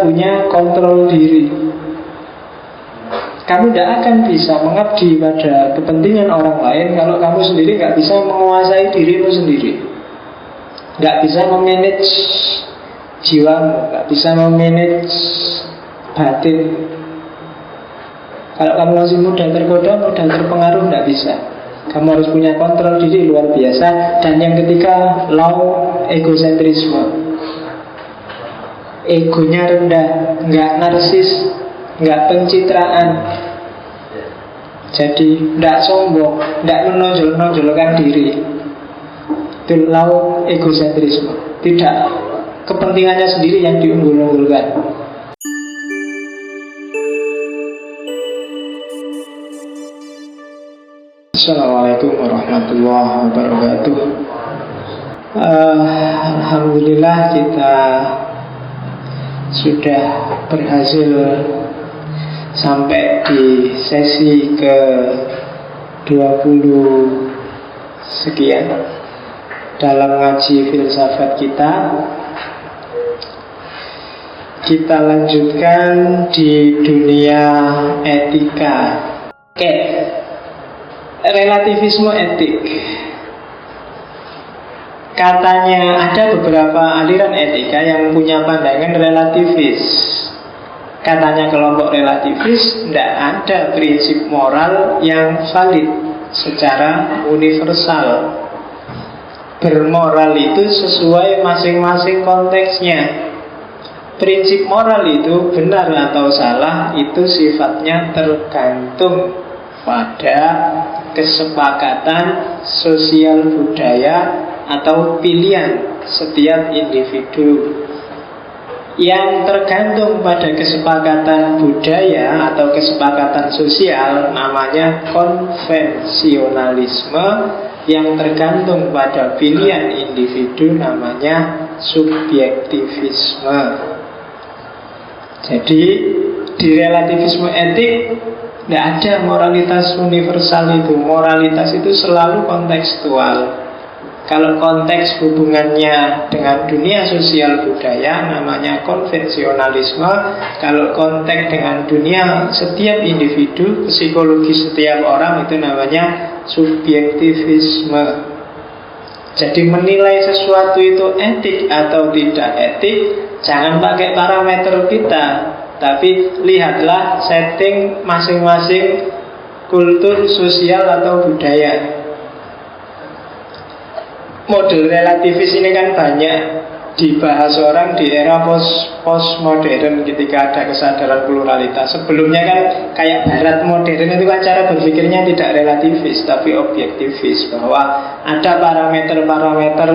punya kontrol diri. Kamu tidak akan bisa mengabdi pada kepentingan orang lain kalau kamu sendiri nggak bisa menguasai dirimu sendiri, nggak bisa memanage jiwamu, nggak bisa memanage batin. Kalau kamu masih mudah tergoda, mudah terpengaruh, nggak bisa. Kamu harus punya kontrol diri luar biasa. Dan yang ketiga, low egosentrisme. Egonya rendah, nggak narsis, nggak pencitraan. Jadi nggak sombong, nggak menonjol-nonjolkan diri. Itu low egosentrisme. Tidak kepentingannya sendiri yang diunggul-unggulkan. Assalamualaikum warahmatullahi wabarakatuh. Alhamdulillah kita sudah berhasil sampai di sesi ke 20 sekian dalam ngaji filsafat kita. Kita lanjutkan di dunia etika. Oke. Relativisme etik. Katanya ada beberapa aliran etika yang punya pandangan relativis. Katanya kelompok relativis tidak ada prinsip moral yang valid secara universal. Bermoral itu sesuai masing-masing konteksnya. Prinsip moral itu benar atau salah itu sifatnya tergantung pada kesepakatan sosial budaya atau pilihan setiap individu. Yang tergantung pada kesepakatan budaya atau kesepakatan sosial namanya konvensionalisme. Yang tergantung pada pilihan individu namanya subjektivisme. Jadi di relativisme etik tidak ada moralitas universal itu. Moralitas itu selalu kontekstual. Kalau konteks hubungannya dengan dunia sosial budaya namanya konvensionalisme. Kalau konteks dengan dunia setiap individu, psikologi setiap orang itu namanya subjektivisme. Jadi menilai sesuatu itu etik atau tidak etik, jangan pakai parameter kita, tapi lihatlah setting masing-masing kultur sosial atau budaya. Model relativis ini kan banyak dibahas orang di era postmodern ketika ada kesadaran pluralitas. Sebelumnya kan kayak barat modern itu kan cara berpikirnya tidak relativis tapi objektivis, bahwa ada parameter-parameter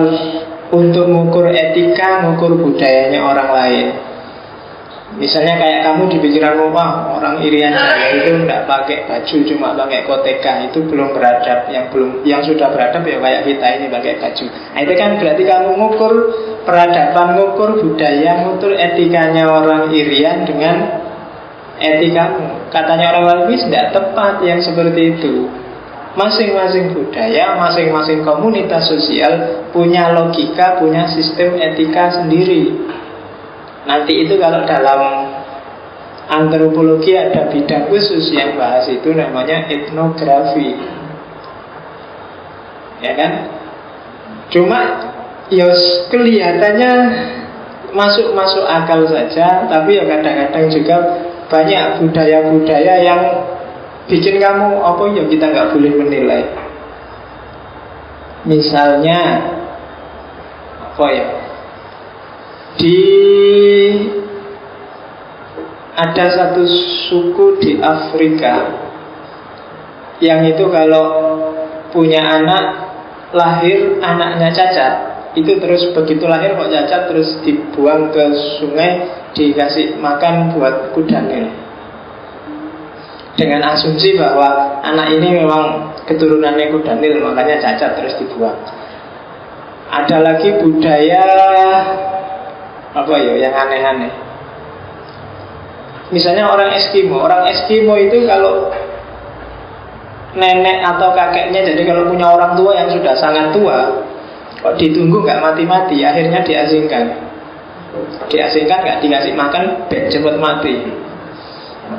untuk mengukur etika, mengukur budayanya orang lain. Misalnya kayak kamu di pikiranmu, wah orang Irian Jaya itu tidak pakai baju, cuma pakai koteka, itu belum beradab. Yang sudah beradab ya kayak kita ini pakai baju. Nah itu kan berarti kamu mengukur peradaban, mengukur budaya, mengukur etikanya orang Irian dengan etikamu. Katanya orang Lewis tidak tepat yang seperti itu. Masing-masing budaya, masing-masing komunitas sosial punya logika, punya sistem etika sendiri. Nanti itu kalau dalam antropologi ada bidang khusus yang bahas itu, namanya etnografi. Ya kan? Cuma ya kelihatannya masuk akal saja, tapi ya kadang-kadang juga banyak budaya-budaya yang bikin kamu apa ya kita nggak boleh menilai. Misalnya apa ya? Ada satu suku di Afrika yang itu kalau punya anak, lahir anaknya cacat, itu terus begitu lahir kok cacat, terus dibuang ke sungai, dikasih makan buat kudanil, dengan asumsi bahwa anak ini memang keturunannya kudanil, makanya cacat terus dibuang. Ada lagi budaya apa ya yang aneh-aneh. Misalnya orang Eskimo itu kalau nenek atau kakeknya, jadi kalau punya orang tua yang sudah sangat tua, kok ditunggu nggak mati-mati, akhirnya diasingkan. Diasingkan, nggak dikasih makan, cepat mati.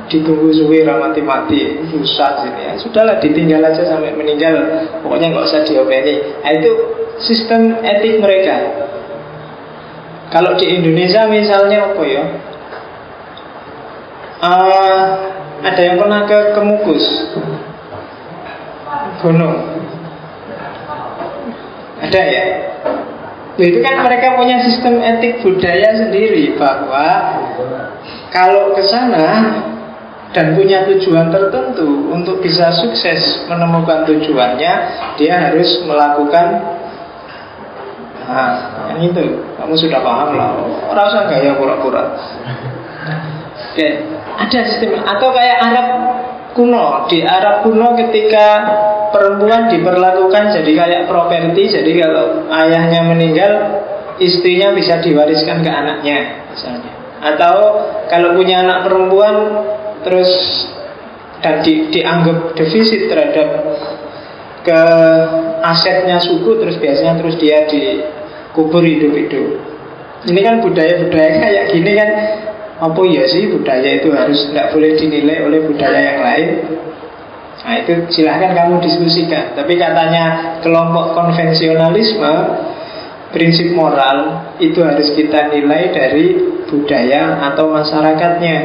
Ditunggu suwi mati-mati, susah sini ya. Sudahlah, ditinggal aja sampai meninggal. Pokoknya nggak usah diopeni. Nah, itu sistem etik mereka. Kalau di Indonesia misalnya apa ya? Ada yang pernah ke Kemukus gunung? Ada ya? Itu kan mereka punya sistem etik budaya sendiri, bahwa kalau ke sana dan punya tujuan tertentu, untuk bisa sukses menemukan tujuannya, dia harus melakukan yang itu. Kamu sudah paham lah, rasa gaya pura-pura. Oke, ada sistem. Atau kayak Arab kuno. Di Arab kuno ketika perempuan diperlakukan jadi kayak properti. Jadi kalau ayahnya meninggal, istrinya bisa diwariskan ke anaknya misalnya. Atau kalau punya anak perempuan terus dan dianggap defisit terhadap ke asetnya suku, terus biasanya terus dia dikubur hidup-hidup. Ini kan budaya-budaya kayak gini kan, apa ya sih budaya itu harus tidak boleh dinilai oleh budaya yang lain. Nah itu silahkan kamu diskusikan. Tapi katanya kelompok konvensionalisme, prinsip moral itu harus kita nilai dari budaya atau masyarakatnya.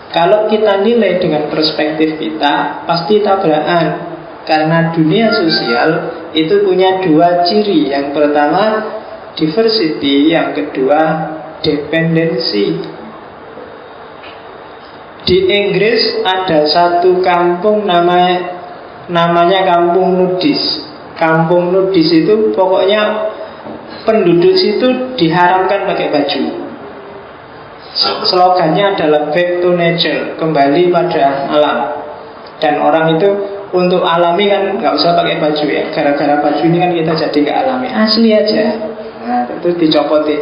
Kalau kita nilai dengan perspektif kita, pasti tabrakan. Karena dunia sosial itu punya dua ciri. Yang pertama diversity, yang kedua dependensi. Di Inggris ada satu kampung namanya kampung nudis. Kampung nudis itu pokoknya penduduk situ diharamkan pakai baju. Slogannya adalah back to nature, kembali pada alam. Dan orang itu untuk alami kan nggak usah pakai baju ya. Gara-gara baju ini kan kita jadi nggak alami, asli aja. Nah itu dicopoti.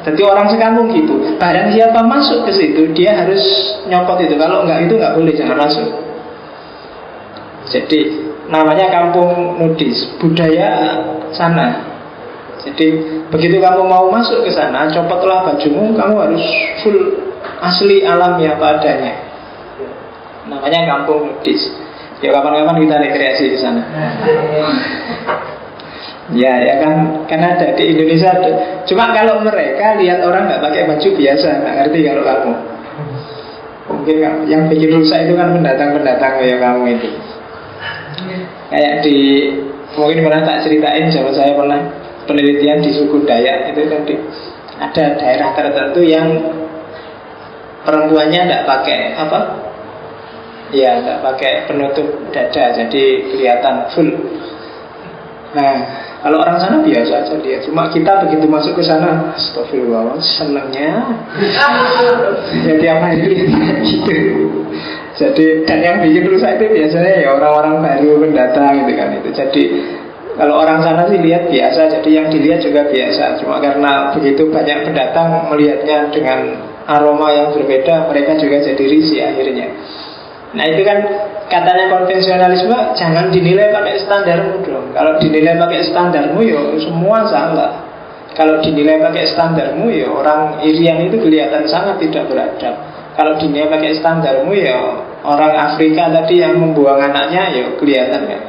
Jadi orang sekampung gitu. Barang siapa masuk ke situ, dia harus nyopot itu. Kalau nggak itu nggak boleh, jangan masuk. Jadi namanya kampung nudis, budaya sana. Jadi begitu kamu mau masuk ke sana, copotlah bajumu, kamu harus full asli alami apa adanya. Namanya kampung nudis. Ya kapan-kapan kita rekreasi di sana. Ya kan ada di Indonesia ada. Cuma kalau mereka lihat orang nggak pakai baju biasa, nggak ngerti kalau kamu. Mungkin yang bikin rusak itu kan pendatang-pendatang kayak kamu itu. Kayak mungkin pernah tak ceritain, sama saya pernah penelitian di suku Dayak itu kan ada daerah tertentu yang perempuannya tidak pakai apa? Ya, tidak pakai penutup dada, jadi kelihatan full. Nah, kalau orang sana biasa aja dia. Cuma kita begitu masuk ke sana, astagfirullah, senangnya. Jadi apa ini gitu. Jadi dan yang bikin rusak itu biasanya ya orang-orang baru pendatang gitu kan itu. Jadi kalau orang sana sih lihat biasa, jadi yang dilihat juga biasa. Cuma karena begitu banyak pendatang melihatnya dengan aroma yang berbeda, mereka juga jadi risih akhirnya. Nah itu kan katanya konvensionalisme, jangan dinilai pakai standarmu dong. Kalau dinilai pakai standarmu ya semua salah. Kalau dinilai pakai standarmu ya orang Irian itu kelihatan sangat tidak beradab. Kalau dinilai pakai standarmu ya orang Afrika tadi yang membuang anaknya ya kelihatan kan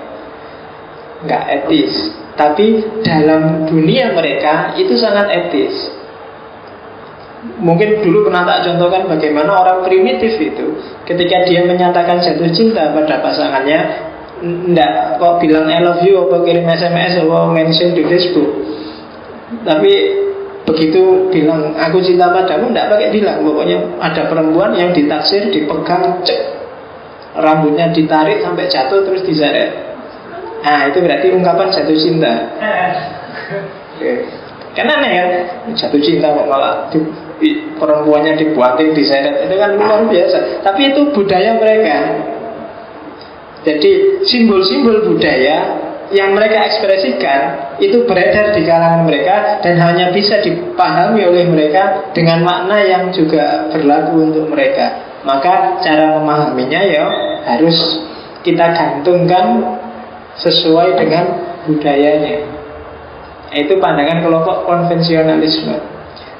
nggak etis. Tapi dalam dunia mereka itu sangat etis. Mungkin dulu pernah tak contohkan bagaimana orang primitif itu ketika dia menyatakan jatuh cinta pada pasangannya, enggak kok bilang I love you, apa kirim SMS, apa mention di Facebook. Tapi begitu bilang aku cinta padamu, enggak pakai bilang. Pokoknya ada perempuan yang ditaksir, dipegang, cek, rambutnya ditarik sampai jatuh terus diseret. Nah itu berarti ungkapan jatuh cinta. Kan aneh kan, jatuh cinta kok malah perempuannya dibuatin, diseret. Itu kan luar biasa. Tapi itu budaya mereka. Jadi simbol-simbol budaya yang mereka ekspresikan itu beredar di kalangan mereka dan hanya bisa dipahami oleh mereka dengan makna yang juga berlaku untuk mereka. Maka cara memahaminya ya harus kita gantungkan sesuai dengan budayanya. Itu pandangan kelompok konvensionalisme.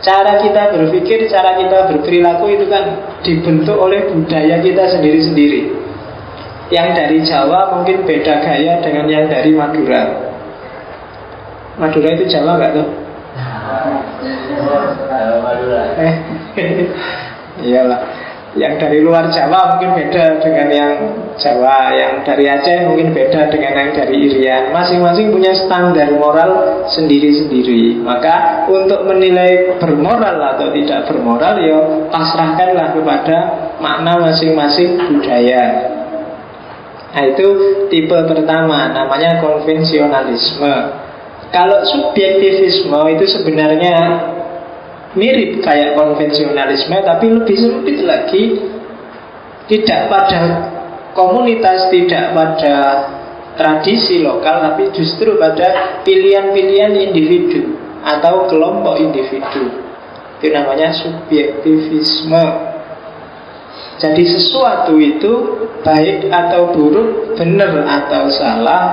Cara kita berpikir, cara kita berperilaku itu kan dibentuk oleh budaya kita sendiri-sendiri. Yang dari Jawa mungkin beda gaya dengan yang dari Madura. Madura itu Jawa nggak tuh? Madura. Iyalah. Yang dari luar Jawa mungkin beda dengan yang Jawa. Yang dari Aceh mungkin beda dengan yang dari Irian. Masing-masing punya standar moral sendiri-sendiri. Maka untuk menilai bermoral atau tidak bermoral, ya pasrahkanlah kepada makna masing-masing budaya. Nah itu tipe pertama, namanya konvensionalisme. Kalau subjektivisme itu sebenarnya mirip kayak konvensionalisme, tapi lebih sempit lagi. Tidak pada komunitas, tidak pada tradisi lokal, tapi justru pada pilihan-pilihan individu atau kelompok individu. Itu namanya subjektivisme. Jadi sesuatu itu baik atau buruk, benar atau salah,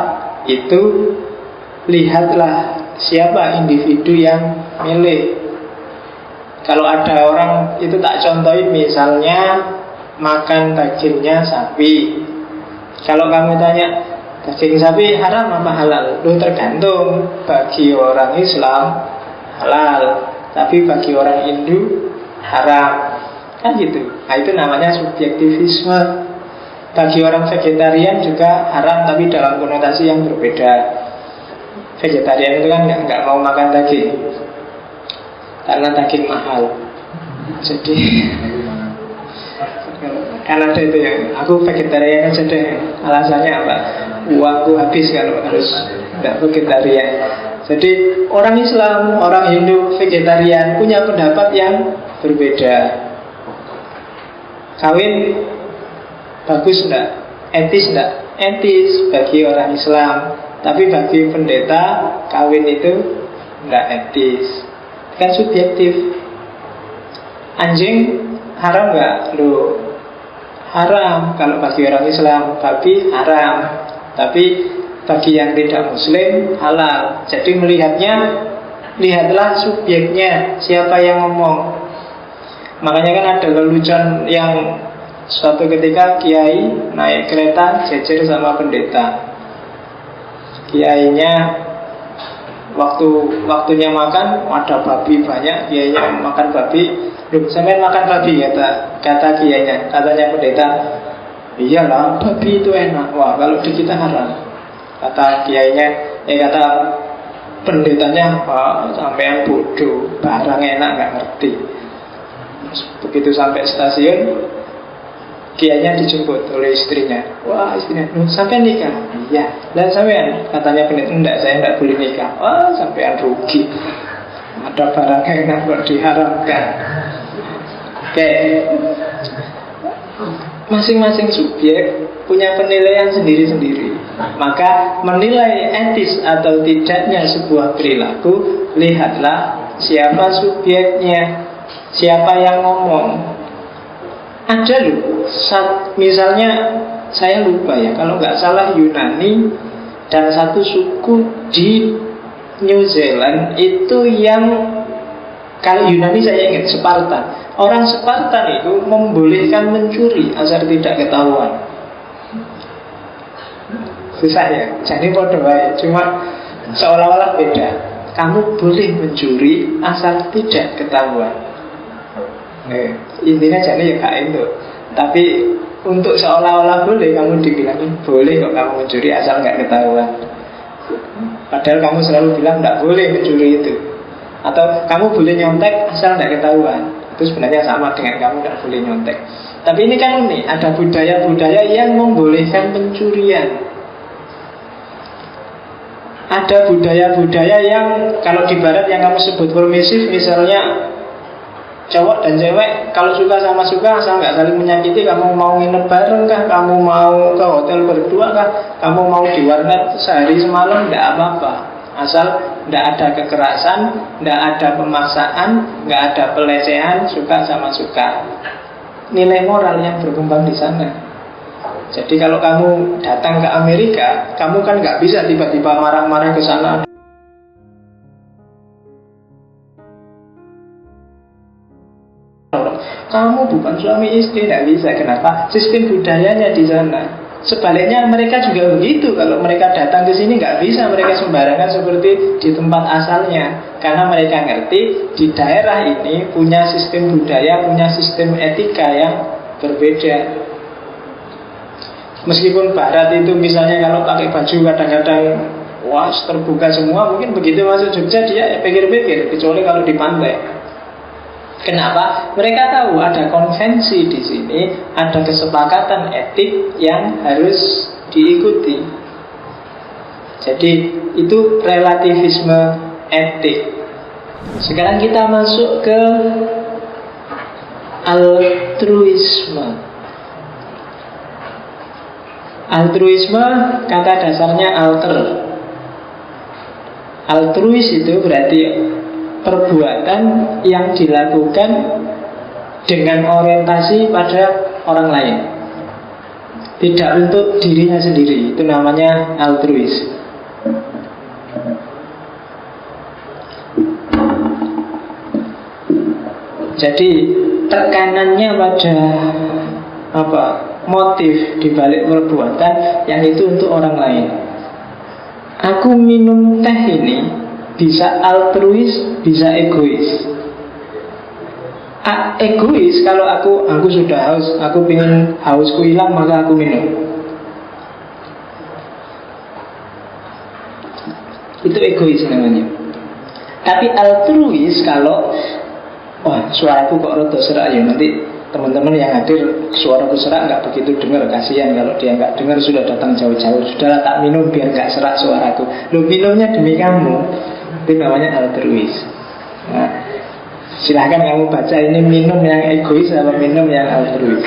itu lihatlah siapa individu yang milih. Kalau ada orang itu tak contohin, misalnya makan dagingnya sapi. Kalau kamu tanya daging sapi haram apa halal? Loh tergantung. Bagi orang Islam halal, tapi bagi orang Hindu haram. Kan gitu. Nah itu namanya subjektivisme. Bagi orang vegetarian juga haram, tapi dalam konotasi yang berbeda. Vegetarian itu kan nggak mau makan daging karena daging mahal. Jadi kan ada itu yang aku vegetarian aja deh. Alasannya apa? Uangku habis kalau harus tidak vegetarian. Jadi orang Islam, orang Hindu, vegetarian punya pendapat yang berbeda. Kawin bagus enggak? Etis enggak? Etis bagi orang Islam. Tapi bagi pendeta kawin itu enggak etis. Kan subjektif. Anjing haram enggak? Loh, haram kalau bagi orang Islam. Babi haram, tapi bagi yang tidak Muslim halal. Jadi melihatnya, lihatlah subjeknya, siapa yang ngomong. Makanya kan ada lelucon yang suatu ketika kiai naik kereta jejer sama pendeta. Kiainya waktunya makan, ada babi banyak, kiainya makan babi. Loh, sampai makan babi, kata kiainya. Katanya pendeta, iyalah babi itu enak. Wah kalau di kita haram. Kata kiainya, kata pendetanya, sampean bodoh, barang enak gak ngerti. Begitu sampai stasiun, kiainya dijemput oleh istrinya. Wah istrinya, sampean nikah? Iya. Dan sampean? Katanya pendeta, enggak, saya enggak boleh nikah. Wah sampean rugi, ada barang enak kok diharamkan. Oke. Masing-masing subjek punya penilaian sendiri-sendiri. Maka menilai etis atau tidaknya sebuah perilaku, lihatlah siapa subjeknya, siapa yang ngomong. Ada loh, misalnya saya lupa ya, kalau nggak salah Yunani dan satu suku di New Zealand itu yang, kalau Yunani saya ingat Sparta. Orang Spartan itu membolehkan mencuri asal tidak ketahuan. Susah ya, jadi bodoh ya. Cuma seolah-olah beda. Kamu boleh mencuri asal tidak ketahuan. Intinya jadi ya kayak itu. Tapi untuk seolah-olah boleh, kamu dibilangin boleh kok kamu mencuri asal nggak ketahuan. Padahal kamu selalu bilang nggak boleh mencuri itu. Atau kamu boleh nyontek asal nggak ketahuan. Itu sebenarnya sama dengan kamu nggak boleh nyontek. Tapi ini kan unik, ada budaya-budaya yang membolehkan pencurian. Ada budaya-budaya yang kalau di barat yang kamu sebut permisif, misalnya cowok dan cewek kalau suka sama suka asal nggak saling menyakiti. Kamu mau nginep bareng kah? Kamu mau ke hotel berdua kah? Kamu mau di warnet sehari semalam? Nggak apa-apa, asal nggak ada kekerasan, nggak ada pemaksaan, nggak ada pelecehan, suka sama suka. Nilai moral yang berkembang di sana. Jadi kalau kamu datang ke Amerika, kamu kan nggak bisa tiba-tiba marah-marah ke sana. kamu bukan suami istri, tidak bisa. Kenapa? Sistem budayanya di sana. Sebaliknya mereka juga begitu. Kalau mereka datang ke sini nggak bisa mereka sembarangan seperti di tempat asalnya, karena mereka ngerti di daerah ini punya sistem budaya, punya sistem etika yang berbeda. Meskipun Barat itu misalnya kalau pakai baju kadang-kadang wah terbuka semua, mungkin begitu masuk Jogja dia pikir-pikir, kecuali kalau di pantai. Kenapa? Mereka tahu ada konvensi di sini, ada kesepakatan etik yang harus diikuti. Jadi itu relativisme etik. Sekarang kita masuk ke altruisme. Altruisme kata dasarnya alter. Altruis itu berarti perbuatan yang dilakukan dengan orientasi pada orang lain, tidak untuk dirinya sendiri. Itu namanya altruis. Jadi tekanannya pada motif dibalik perbuatan yang itu untuk orang lain. Aku minum teh ini bisa altruis, bisa egois. Egois kalau aku sudah haus, aku pengen hausku hilang maka aku minum. Itu egois namanya. Tapi altruis kalau suaraku kok rada serak ya, nanti teman-teman yang hadir suara serak nggak begitu dengar, kasihan kalau dia nggak dengar sudah datang jauh-jauh. Sudahlah tak minum biar nggak serak suaraku. Lo minumnya demi kamu. Itu namanya altruis. Nah, silahkan kamu baca ini minum yang egois atau minum yang altruis.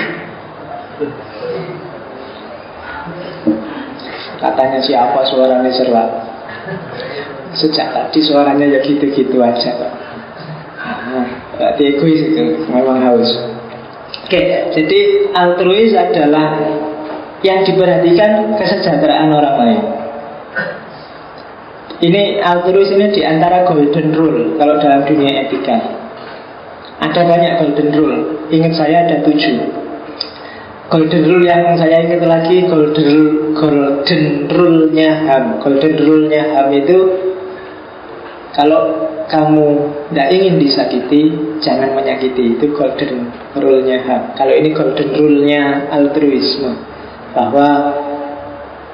Katanya siapa suaranya serak? Sejak tadi suaranya ya gitu-gitu aja kok. Berarti egois itu memang haus. Oke, jadi altruis adalah yang diperhatikan kesejahteraan orang lain. Ini altruis ini diantara golden rule kalau dalam dunia etika. Ada banyak golden rule. Ingat saya ada 7. Golden rule yang saya ingat lagi golden rule-nya HAM. Golden rule-nya HAM itu kalau kamu tidak ingin disakiti, jangan menyakiti. Itu golden rule-nya HAM. Kalau ini golden rule-nya altruisme, bahwa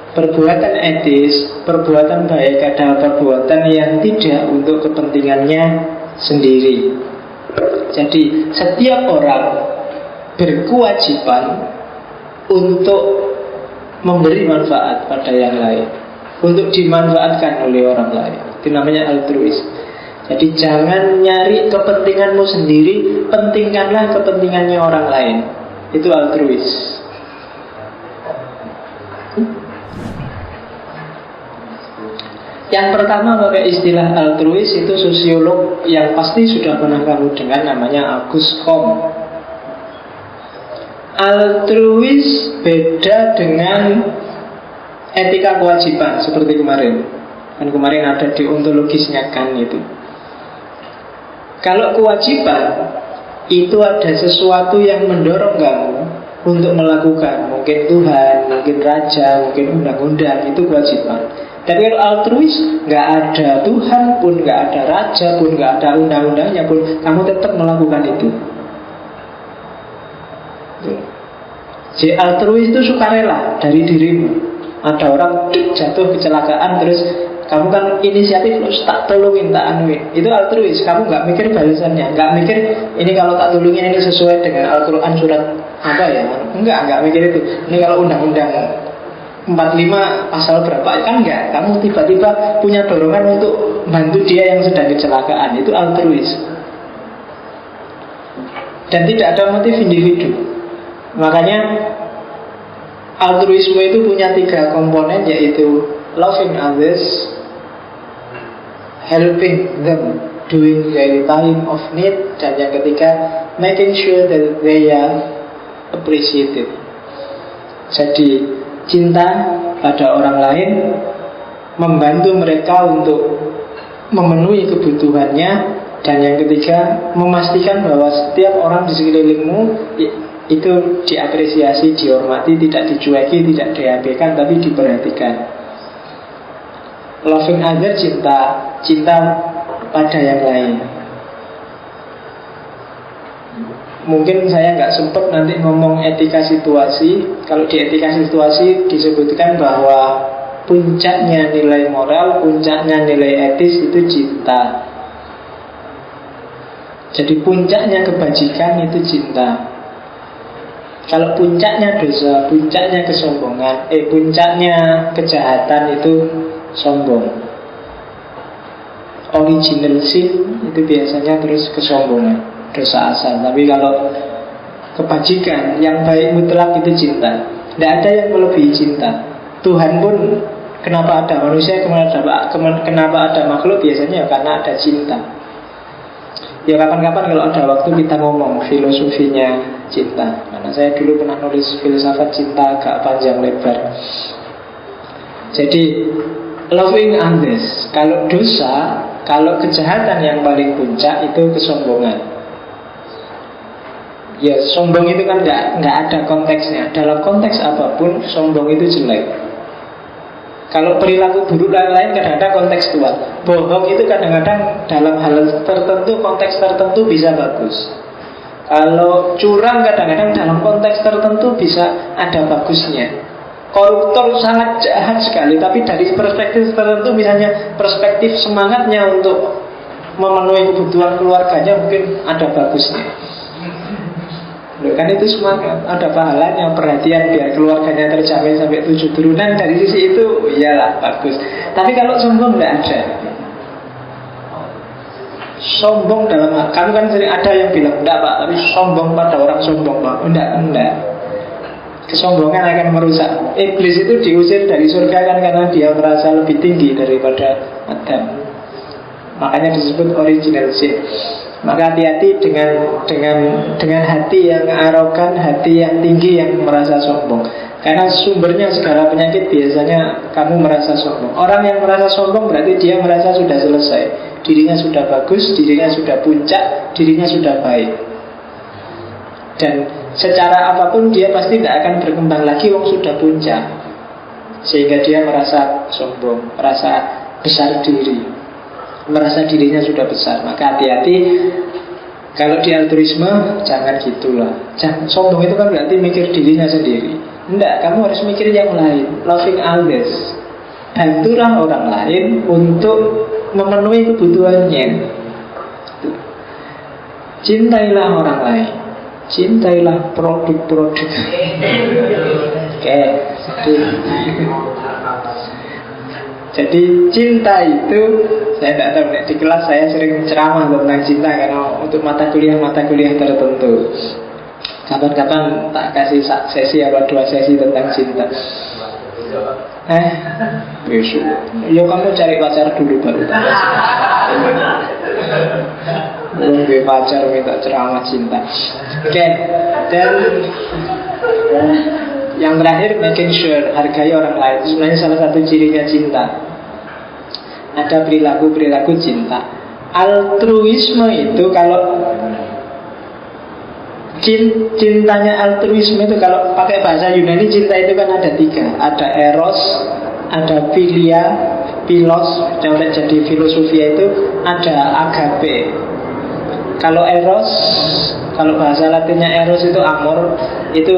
perbuatan etis, perbuatan baik adalah perbuatan yang tidak untuk kepentingannya sendiri. Jadi setiap orang berkewajiban untuk memberi manfaat pada yang lain, untuk dimanfaatkan oleh orang lain. Itu namanya altruis. Jadi jangan nyari kepentinganmu sendiri, pentingkanlah kepentingannya orang lain. Itu altruis. Yang pertama pakai istilah altruis itu sosiolog yang pasti sudah pernah kamu dengar, namanya Auguste Comte. Altruis beda dengan etika kewajiban seperti kemarin. Kan kemarin ada deontologisnya kan itu. Kalau kewajiban itu ada sesuatu yang mendorong kamu untuk melakukan, mungkin Tuhan, mungkin raja, mungkin undang-undang, itu kewajiban. Tapi kalau altruis, nggak ada Tuhan pun, nggak ada raja pun, nggak ada undang-undangnya pun, kamu tetap melakukan itu. Jadi altruis itu sukarela dari dirimu. Ada orang jatuh kecelakaan, terus kamu kan inisiatif, tak tolongin, tak anuin. Itu altruis, kamu nggak mikir balasannya, nggak mikir ini kalau tak tolongin ini sesuai dengan Al-Quran surat apa ya. Enggak mikir itu. Ini kalau undang-undang 45 pasal berapa, kan enggak. Kamu tiba-tiba punya dorongan untuk bantu dia yang sedang kecelakaan. Itu altruis. Dan tidak ada motif individu. Makanya altruisme itu punya 3 komponen, yaitu loving others, helping them during their time of need, dan yang ketiga making sure that they are appreciated. Jadi cinta pada orang lain, membantu mereka untuk memenuhi kebutuhannya, Dan yang ketiga, memastikan bahwa setiap orang di sekelilingmu itu diapresiasi, dihormati, tidak dicueki, tidak diabaikan, tapi diperhatikan. Loving other, cinta pada yang lain. Mungkin saya nggak sempat nanti ngomong etika situasi. Kalau di etika situasi disebutkan bahwa puncaknya nilai moral, puncaknya nilai etis itu cinta. Jadi puncaknya kebajikan itu cinta. Kalau puncaknya dosa, puncaknya kesombongan, puncaknya kejahatan itu sombong. Original sin itu biasanya terus kesombongan, dosa asal. Tapi kalau kebajikan, yang baik mutlak itu cinta. Tidak ada yang melebihi cinta. Tuhan pun, kenapa ada manusia, kenapa ada makhluk, biasanya karena ada cinta. Ya kapan-kapan kalau ada waktu kita ngomong filosofinya cinta. Karena saya dulu pernah nulis filsafat cinta agak panjang lebar. Jadi loving others, kalau dosa, kalau kejahatan yang paling puncak itu kesombongan. Ya sombong itu kan nggak ada konteksnya. Dalam konteks apapun sombong itu jelek. Kalau perilaku buruk lain kadang-kadang kontekstual. Bohong itu kadang-kadang dalam hal tertentu, konteks tertentu bisa bagus. Kalau curang kadang-kadang dalam konteks tertentu bisa ada bagusnya. Koruptor sangat jahat sekali, tapi dari perspektif tertentu, misalnya perspektif semangatnya untuk memenuhi kebutuhan keluarganya, mungkin ada bagusnya. Loh, kan itu semangat, ada pahalanya, perhatian biar keluarganya terjamin sampai 7 turunan. Dari sisi itu iyalah bagus. Tapi kalau sombong tidak ada. Sombong dalam hal, kami kan sering ada yang bilang enggak pak, tapi sombong pada orang sombong pak. Enggak. Kesombongan akan merusak. Iblis itu diusir dari surga kan karena dia merasa lebih tinggi daripada Adam. Makanya disebut original sin. Maka hati-hati dengan hati yang arogan, hati yang tinggi yang merasa sombong. Karena sumbernya segala penyakit biasanya kamu merasa sombong. Orang yang merasa sombong berarti dia merasa sudah selesai. Dirinya sudah bagus, dirinya sudah puncak, dirinya sudah baik. Dan secara apapun dia pasti tidak akan berkembang lagi wong sudah puncak. Sehingga dia merasa sombong, merasa besar diri, merasa dirinya sudah besar. Maka hati-hati. Kalau di altruisme jangan gitulah. Jangan, sombong itu kan berarti mikir dirinya sendiri. Enggak, kamu harus mikir yang lain. Loving others, bantulah orang lain untuk memenuhi kebutuhannya. Cintailah orang lain, cintailah produk-produk. Oke, jadi cinta itu, saya tidak tahu, di kelas saya sering ceramah tentang cinta karena untuk mata kuliah tertentu. Kapan-kapan tak kasih sesi apa 2 sesi tentang cinta. Besok, ya kamu cari pacar dulu baru tak belum dia pacar minta ceramah cinta. Oke, dan yang terakhir, making sure, hargai orang lain. Sebenarnya salah satu cirinya cinta. Ada perilaku-perilaku cinta. Altruisme itu kalau cintanya altruisme itu kalau pakai bahasa Yunani, cinta itu kan ada 3. Ada eros, ada philia, philos. Kalau jadi filosofia itu ada agape. Kalau eros, kalau bahasa Latinnya eros itu amor, itu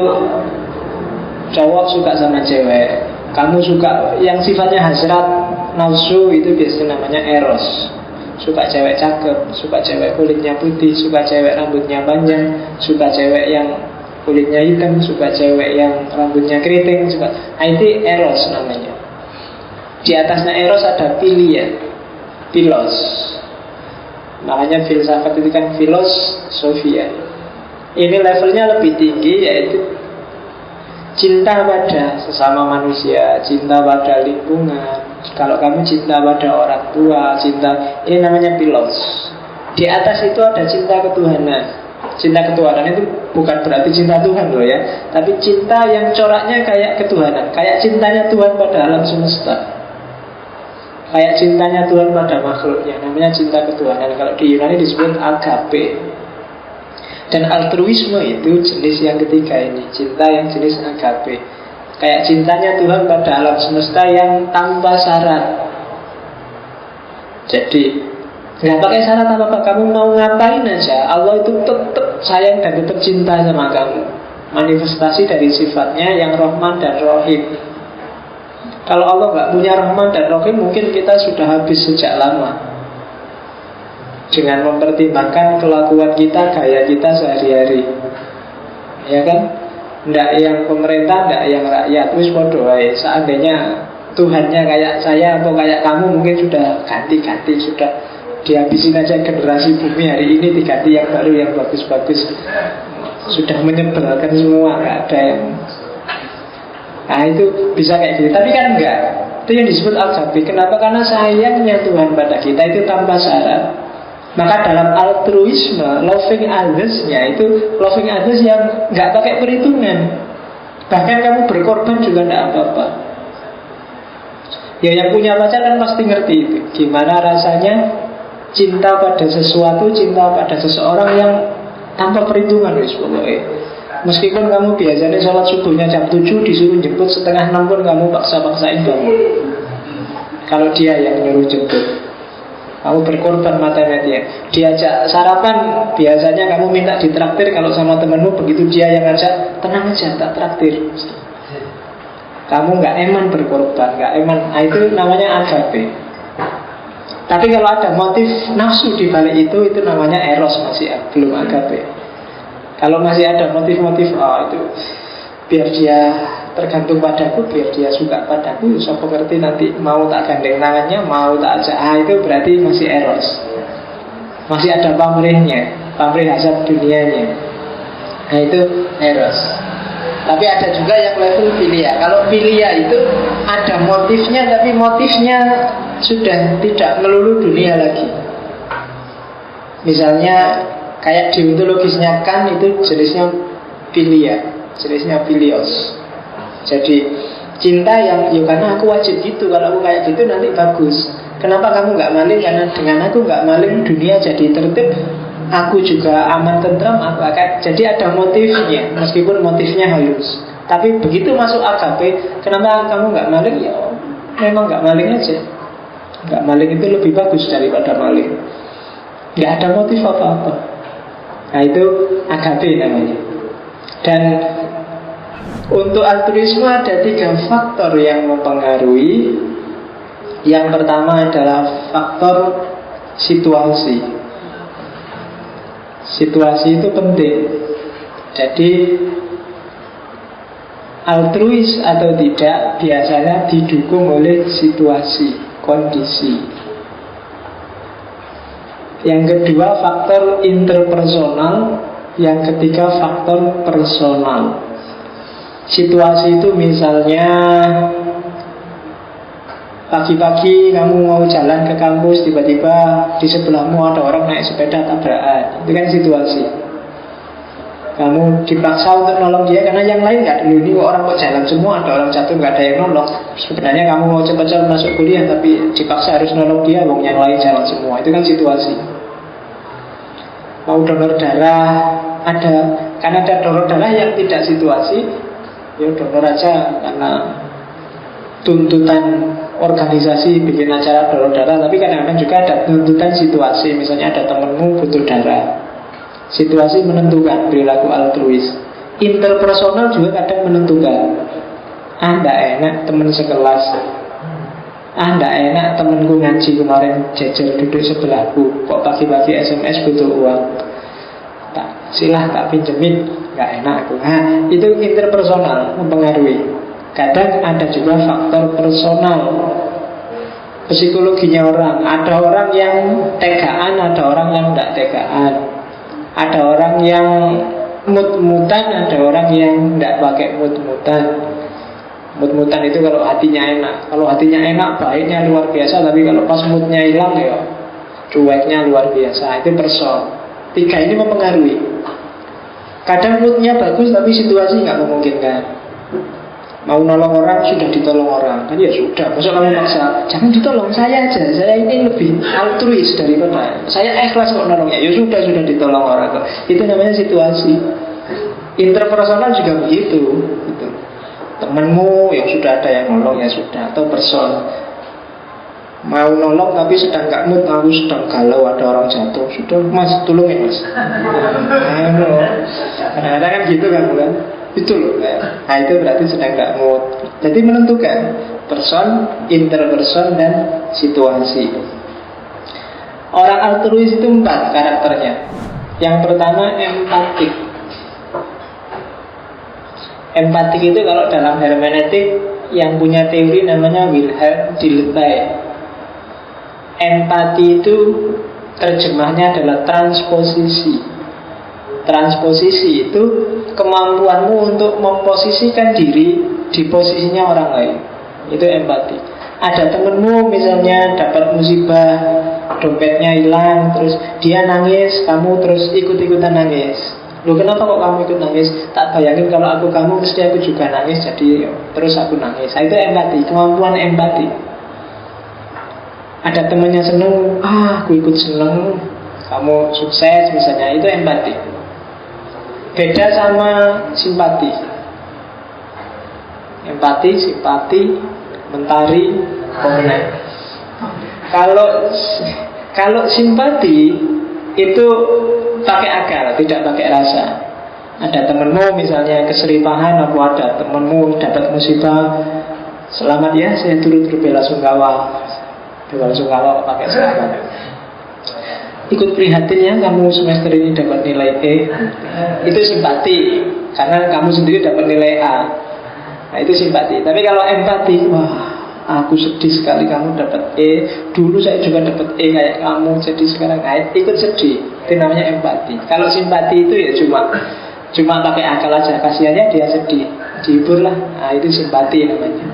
cowok suka sama cewek, kamu suka yang sifatnya hasrat, nafsu, itu biasanya namanya eros. Suka cewek cakep, suka cewek kulitnya putih, suka cewek rambutnya panjang, suka cewek yang kulitnya hitam, suka cewek yang rambutnya keriting, suka. Itu eros namanya. Di atasnya eros ada philia, philos. Makanya filsafat itu kan filosofia. Ini levelnya lebih tinggi, yaitu cinta pada sesama manusia, cinta pada lingkungan. Kalau kamu cinta pada orang tua, cinta, ini namanya philos. Di atas itu ada cinta ketuhanan. Cinta ketuhanan itu bukan berarti cinta Tuhan loh ya, tapi cinta yang coraknya kayak ketuhanan, kayak cintanya Tuhan pada alam semesta. Kayak cintanya Tuhan pada makhluknya, namanya cinta ketuhanan. Kalau di Yunani disebut agape. Dan altruisme itu jenis yang ketiga ini, cinta yang jenis agape. Kayak cintanya Tuhan pada alam semesta yang tanpa syarat. Jadi nggak pakai syarat apa-apa, kamu mau ngapain aja, Allah itu tetap sayang dan tetap cinta sama kamu. Manifestasi dari sifatnya yang Rahman dan Rahim. Kalau Allah nggak punya Rahman dan Rahim, mungkin kita sudah habis sejak lama. Dengan mempertimbangkan kelakuan kita, gaya kita sehari-hari, ya kan? Nggak yang pemerintah, nggak yang rakyat. Wis podo wae. Seandainya Tuhannya kayak saya atau kayak kamu, mungkin sudah ganti-ganti, sudah dihabisin aja generasi bumi hari ini, diganti yang baru, yang bagus-bagus. Sudah menyebalkan semua, nggak ada yang. Nah itu bisa kayak gitu. Tapi kan enggak. Itu yang disebut agape. Kenapa? Karena sayangnya Tuhan pada kita itu tanpa syarat. Maka dalam altruisme, loving others-nya itu loving others yang nggak pakai perhitungan. Bahkan kamu berkorban juga nggak apa-apa. Ya yang punya pacar kan pasti ngerti itu. Gimana rasanya cinta pada sesuatu, cinta pada seseorang yang tanpa perhitungan, wis pokoknya. Meskipun kamu biasanya sholat subuhnya jam 7, disuruh jemput setengah 6 pun kamu paksa-paksain bangun. Kalau dia yang nyuruh jemput, kamu berkorban matanya. Diajak sarapan, biasanya kamu minta ditraktir. Kalau sama temanmu, begitu dia yang ngajak, tenang aja, tak traktir. Kamu nggak eman berkorban, nggak eman. Nah, itu namanya agape. Tapi kalau ada motif nafsu di balik itu namanya eros, masih belum agape. Kalau masih ada motif-motif, itu biar dia tergantung padaku, biar dia suka padaku, saya pengerti nanti mau tak gandeng tangannya, mau tak ajak, itu berarti masih eros. Masih ada pamrihnya, pamrih hasad dunianya. Nah itu eros. Tapi ada juga yang level filia. Kalau filia itu ada motifnya, tapi motifnya sudah tidak melulu dunia lagi. Misalnya kayak deontologisnya kan itu jenisnya filia, jenisnya filios. Jadi cinta yang ya karena aku wajib gitu, kalau aku kayak gitu nanti bagus. Kenapa kamu nggak maling? Karena dengan aku nggak maling dunia jadi tertib, aku juga aman tentram, aku akan. Jadi ada motifnya, meskipun motifnya halus. Tapi begitu masuk agape, kenapa kamu nggak maling? Ya memang nggak maling aja. Nggak maling itu lebih bagus daripada maling. Nggak ada motif apa-apa. Nah itu agape namanya. Dan untuk altruisme ada 3 faktor yang mempengaruhi. Yang pertama adalah faktor situasi. Situasi itu penting. Jadi altruis atau tidak biasanya didukung oleh situasi, kondisi. Yang kedua faktor interpersonal. Yang ketiga faktor personal. Situasi itu misalnya pagi-pagi kamu mau jalan ke kampus, tiba-tiba di sebelahmu ada orang naik sepeda tabrakan. Itu kan situasi. Kamu dipaksa untuk nolong dia karena yang lain nggak dulu. Ini orang kok jalan semua, ada orang jatuh nggak ada yang nolong. Sebenarnya kamu mau cepat-cepat masuk kuliah, tapi dipaksa harus nolong dia, wong yang lain jalan semua. Itu kan situasi. Mau donor darah, kan ada donor darah yang tidak situasi, ya donor aja karena tuntutan organisasi bikin acara donor darah. Tapi kadang-kadang juga ada tuntutan situasi. Misalnya ada temenmu butuh darah, situasi menentukan perilaku altruis. Interpersonal juga kadang menentukan. Nggak enak temen sekelas, nggak enak temenku ngaji kemarin jejer duduk sebelahku, kok pagi-pagi SMS butuh uang, tak pinjemin, nggak enak aku. Itu interpersonal mempengaruhi. Kadang ada juga faktor personal, psikologinya orang. Ada orang yang tegaan, ada orang yang tidak tegaan. Ada orang yang mut-mutan, ada orang yang tidak pakai mut-mutan. Mut-mutan itu kalau hatinya enak. Kalau hatinya enak, baiknya luar biasa. Tapi kalau pas moodnya hilang, ya cueknya luar biasa. Itu person. 3 ini mempengaruhi. Kadang moodnya bagus, tapi situasi nggak memungkinkan. Mau nolong orang, sudah ditolong orang. Kan ya sudah, masa kamu maksa, jangan ditolong, saya aja, saya ini lebih altruis daripada, saya ikhlas kok nolongnya. Ya sudah ditolong orang kok. Itu namanya situasi. Interpersonal juga begitu gitu. Temenmu yang sudah ada yang nolong, ya sudah. Atau person mau nolong tapi sedang gak mood, aku sedang galau, ada orang jatuh, sudah mas, tolongin mas. Kadang-kadang kan gitu kan bukan? Itu loh. Nah itu berarti sedang gak mood. Jadi menentukan person, interperson, dan situasi. Orang altruis itu 4 karakternya. Yang pertama empatik. Empatik itu kalau dalam hermeneutik yang punya teori namanya Wilhelm Dilthey. Empati itu terjemahnya adalah transposisi. Transposisi itu kemampuanmu untuk memposisikan diri di posisinya orang lain. Itu empati. Ada temenmu misalnya dapat musibah, dompetnya hilang, terus dia nangis, kamu terus ikut-ikutan nangis. Loh kenapa kok kamu ikut nangis? Tak bayangin kalau aku kamu mesti aku juga nangis, jadi terus aku nangis. Nah, itu empati, kemampuan empati. Ada temannya seneng, aku ikut seneng, kamu sukses misalnya, itu empati. Beda sama simpati. Empati, simpati, mentari, pemenang. Kalau simpati itu pakai akal, tidak pakai rasa. Ada temenmu misalnya keseripahan, apa ada temenmu dapat musibah, selamat ya, saya turut berbela-sungkawa. Bela-sungkawa pakai selamat. Ikut prihatin ya, kamu semester ini dapat nilai E. Itu simpati, karena kamu sendiri dapat nilai A. Nah itu simpati. Tapi kalau empati, wah aku sedih sekali kamu dapat E. Dulu saya juga dapat E kayak kamu, jadi sekarang ikut sedih. Itu namanya empati. Kalau simpati itu ya cuma pakai akal aja, kasihannya dia sedih, dihibur lah. Nah itu simpati namanya.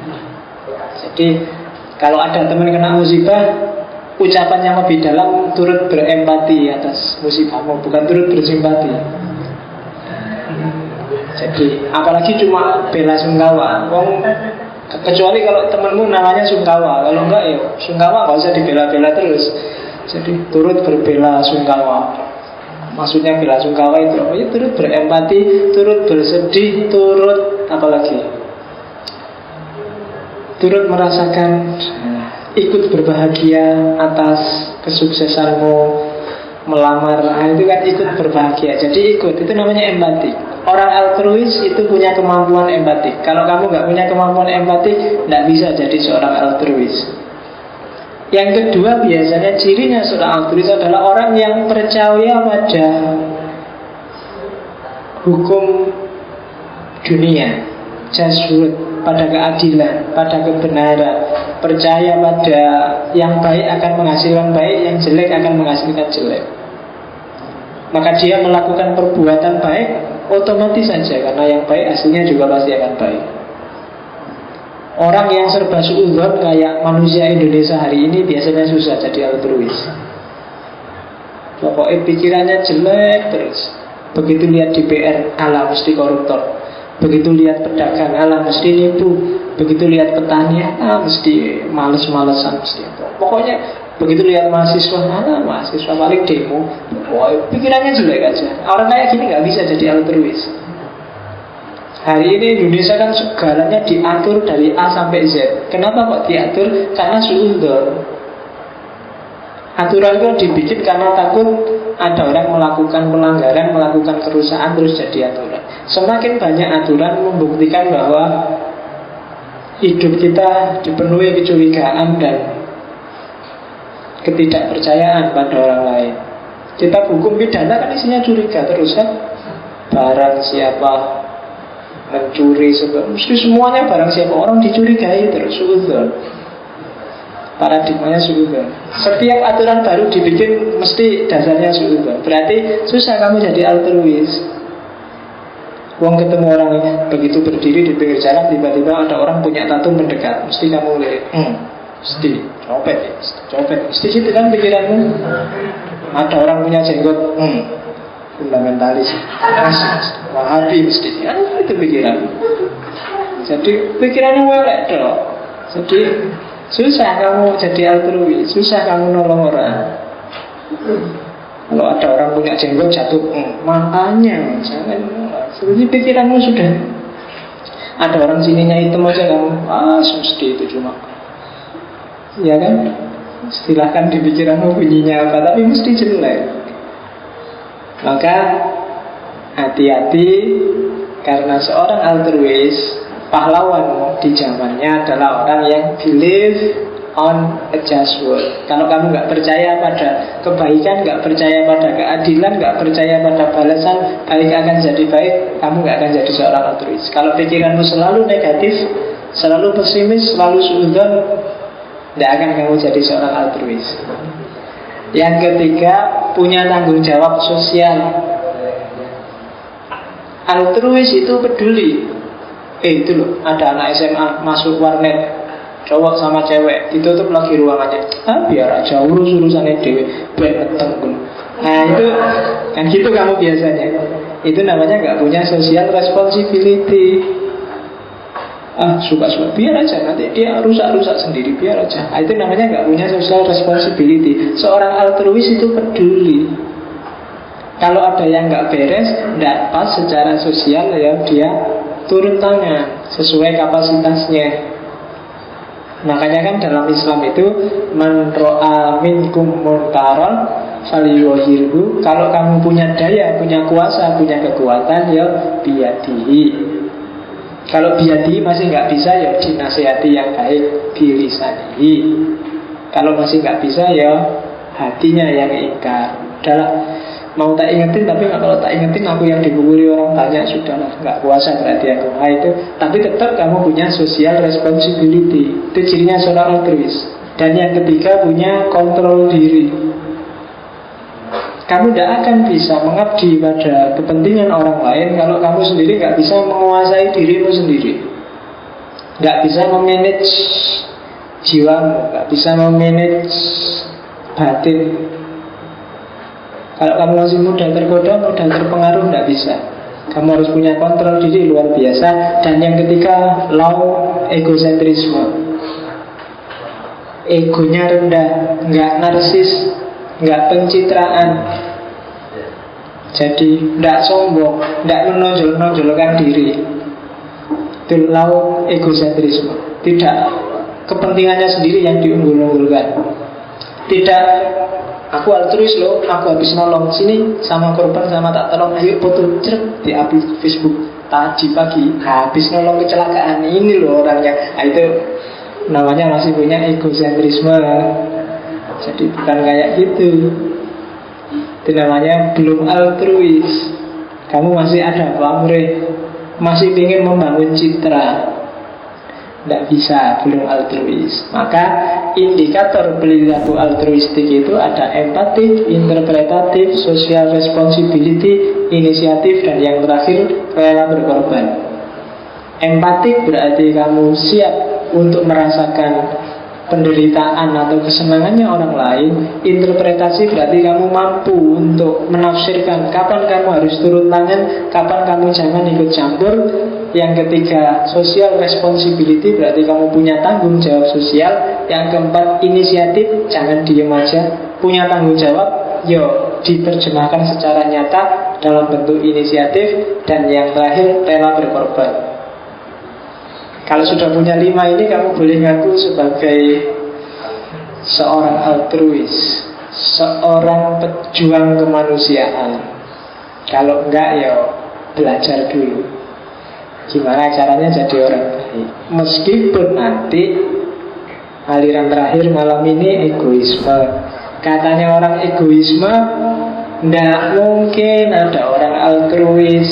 Jadi kalau ada teman kena musibah, ucapan yang lebih dalam turut berempati atas musibahmu, bukan turut bersimpati. Jadi apalagi cuma bela sungkawa. Kecuali kalau temenmu namanya sungkawa. Kalau enggak ya sungkawa gak usah dibela-bela terus. Jadi turut berbela sungkawa. Maksudnya bela sungkawa itu ya turut berempati, turut bersedih, turut apalagi, turut merasakan, ikut berbahagia atas kesuksesanmu melamar. Nah, itu kan ikut berbahagia. Jadi ikut, itu namanya empati. Orang altruis itu punya kemampuan empati. Kalau kamu nggak punya kemampuan empati, nggak bisa jadi seorang altruis. Yang kedua, biasanya cirinya seorang altruis adalah orang yang percaya pada hukum dunia, just pada keadilan, pada kebenaran, percaya pada yang baik akan menghasilkan baik, yang jelek akan menghasilkan jelek. Maka dia melakukan perbuatan baik otomatis saja, karena yang baik hasilnya juga pasti akan baik. Orang yang serba suudzon kayak manusia Indonesia hari ini biasanya susah jadi altruis. Pokoknya pikirannya jelek terus. Begitu lihat DPR, alah mesti koruptor. Begitu lihat pedagang, alah mesti nipu. Begitu lihat petani, mesti males-malesan mesti. Pokoknya begitu lihat mahasiswa, mahasiswa paling demo. Pikirannya jelek aja. Orang kayak gini gak bisa jadi altruis. Hari ini Indonesia kan segalanya diatur dari A sampai Z. Kenapa kok diatur? Karena suudzon. Aturan itu dibikin karena takut ada orang melakukan pelanggaran, melakukan kerusakan, terus jadi aturan. Semakin banyak aturan membuktikan bahwa hidup kita dipenuhi kecurigaan dan ketidakpercayaan pada orang lain. Kita hukum pidana kan isinya curiga terus kan. Barang siapa mencuri, mesti semuanya barang siapa orang dicurigai terus, suudzon. Paradigmanya suudzon. Setiap aturan baru dibikin mesti dasarnya suudzon. Berarti susah kamu jadi altruis. Wong ketemu orang begitu berdiri di pinggir jalan, tiba-tiba ada orang punya tato mendekat, mesti kamu lihat, mesti copet, mesti gitu kan pikiranmu. Ada orang punya jenggot, fundamentalis, Wahabi mesti, itu pikiran. Jadi pikirannya welek dong. Jadi susah kamu jadi altruis, susah kamu nolong orang. Kalau ada orang punya jenggot jatuh, makanya jangan. Sebenarnya pikiranmu sudah. Ada orang sininya hitam aja kamu, mesti itu cuma. Ya kan? Silahkan di pikiranmu bunyinya apa, tapi mesti jelek. Maka hati-hati, karena seorang altruis, pahlawan di zamannya adalah orang yang believe on a just word. Kalau kamu nggak percaya pada kebaikan, nggak percaya pada keadilan, nggak percaya pada balasan, baik akan jadi baik, kamu nggak akan jadi seorang altruis. Kalau pikiranmu selalu negatif, selalu pesimis, selalu suudzon, tidak akan kamu jadi seorang altruis. Yang ketiga, punya tanggung jawab sosial. Altruis itu peduli. Itu loh, ada anak SMA masuk warnet, cowok sama cewek, ditutup lagi ruangannya. Biar aja urus-urusannya dewe, beteng. Nah itu, kan gitu kamu biasanya. Itu namanya nggak punya social responsibility. Suka-suka, biar aja, nanti dia rusak-rusak sendiri, biar aja. Itu namanya nggak punya social responsibility. Seorang altruis itu peduli. Kalau ada yang nggak beres, nggak pas secara sosial, ya dia turun tangan sesuai kapasitasnya. Makanya kan dalam Islam itu man ra'a minkum munkaran falyughayyirhu. Kalau kamu punya daya, punya kuasa, punya kekuatan, ya biyadihi. Kalau biyadihi masih nggak bisa, ya dinasihati yang baik, bilisanihi. Kalau masih nggak bisa, ya hatinya yang ingkar. Udahlah, mau tak ingetin, tapi kalau tak ingetin aku yang dipukuli orang banyak, sudahlah, nggak kuasa berarti aku. Itu. Tapi tetap kamu punya social responsibility. Itu cirinya seorang altruis. Dan yang ketiga, punya kontrol diri. Kamu tidak akan bisa mengabdi pada kepentingan orang lain kalau kamu sendiri nggak bisa menguasai dirimu sendiri, nggak bisa memanage jiwamu, nggak bisa memanage batin. Kalau kamu masih mudah tergoda, mudah terpengaruh, tidak bisa. Kamu harus punya kontrol diri luar biasa. Dan yang ketiga, low egosentrisme. Egonya rendah, nggak narsis, nggak pencitraan. Jadi tidak sombong, tidak menonjol-nonjolkan diri. Itu low egosentrisme. Tidak kepentingannya sendiri yang diunggul-unggulkan. Tidak, aku altruis loh, aku habis nolong, sini sama korban sama tak tolong, ayo foto cerep di Facebook. Tadi pagi habis nolong kecelakaan, ini loh orangnya. Itu namanya masih punya egosentrisme. Jadi bukan kayak gitu. Itu namanya belum altruis. Kamu masih ada pamrih, masih ingin membangun citra. Tidak bisa, belum altruis. Maka indikator perilaku altruistik itu ada empatik, interpretatif, social responsibility, inisiatif, dan yang terakhir rela berkorban. Empatik berarti kamu siap untuk merasakan penderitaan atau kesenangannya orang lain. Interpretasi berarti kamu mampu untuk menafsirkan kapan kamu harus turun tangan, kapan kamu jangan ikut campur. Yang ketiga, social responsibility berarti kamu punya tanggung jawab sosial. Yang keempat, inisiatif, jangan diem aja, punya tanggung jawab, diterjemahkan secara nyata dalam bentuk inisiatif. Dan yang terakhir, rela berkorban. Kalau sudah punya 5 ini, kamu boleh ngaku sebagai seorang altruis, seorang pejuang kemanusiaan. Kalau enggak, belajar dulu gimana caranya jadi orang baik. Meskipun nanti aliran terakhir malam ini egoisme. Katanya orang egoisme, enggak mungkin ada orang altruis.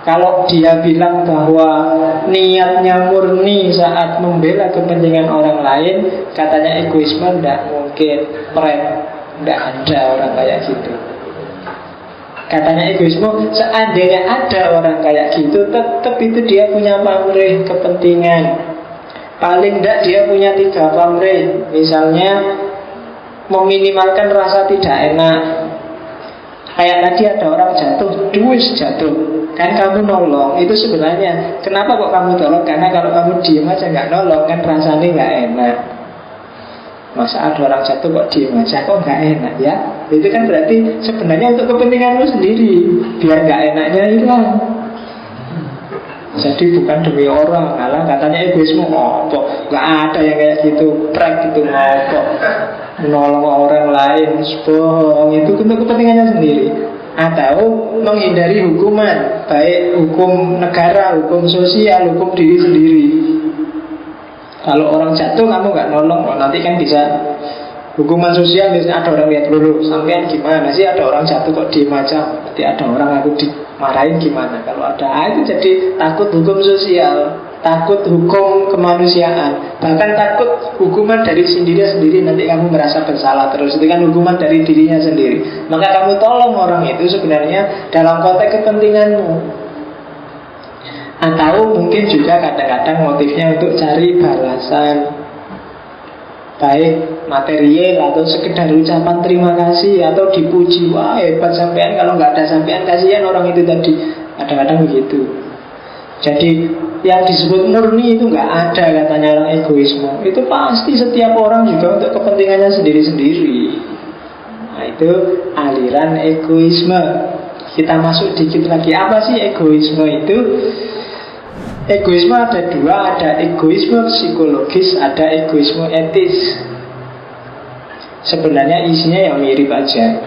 Kalau dia bilang bahwa niatnya murni saat membela kepentingan orang lain, katanya egoisme, tidak mungkin. Tidak ada orang kayak gitu. Katanya egoisme, seandainya ada orang kayak gitu, tetap itu dia punya pamrih kepentingan. Paling tidak dia punya 3 pamrih. Misalnya meminimalkan rasa tidak enak. Kayak tadi ada orang jatuh, jatuh. kan kamu nolong. Itu sebenarnya kenapa kok kamu tolong? Karena kalau kamu diem aja nggak nolong kan rasanya nggak enak. Masa ada orang jatuh kok diem aja, kok nggak enak ya? Itu kan berarti sebenarnya untuk kepentinganmu sendiri, biar nggak enaknya hilang. Jadi bukan demi orang, malah katanya egoisme ngopo. Nggak ada yang kayak gitu, prank gitu ngopo. Menolong orang lain, bohong, itu untuk kepentingannya sendiri. Atau menghindari hukuman, baik hukum negara, hukum sosial, hukum diri sendiri. Kalau orang jatuh kamu nggak nolong, oh, nanti kan bisa hukuman sosial. Misalnya ada orang lihat dulu, sampean gimana sih ada orang jatuh kok diem aja, nanti ada orang aku dimarahin gimana. Kalau ada itu jadi takut hukum sosial, takut hukum kemanusiaan, bahkan takut hukuman dari sendiri nanti kamu merasa bersalah terus. Itu kan hukuman dari dirinya sendiri. Maka kamu tolong orang itu sebenarnya dalam konteks kepentinganmu. Atau mungkin juga kadang-kadang motifnya untuk cari balasan, baik material atau sekedar ucapan terima kasih atau dipuji. Wah hebat sampean, kalau nggak ada sampean kasihan orang itu tadi. Kadang-kadang begitu. Jadi yang disebut murni itu nggak ada katanya orang egoisme. Itu pasti setiap orang juga untuk kepentingannya sendiri-sendiri. Nah itu aliran egoisme. Kita masuk dikit lagi. Apa sih egoisme itu? Egoisme ada dua, ada egoisme psikologis, ada egoisme etis. Sebenarnya isinya yang mirip aja.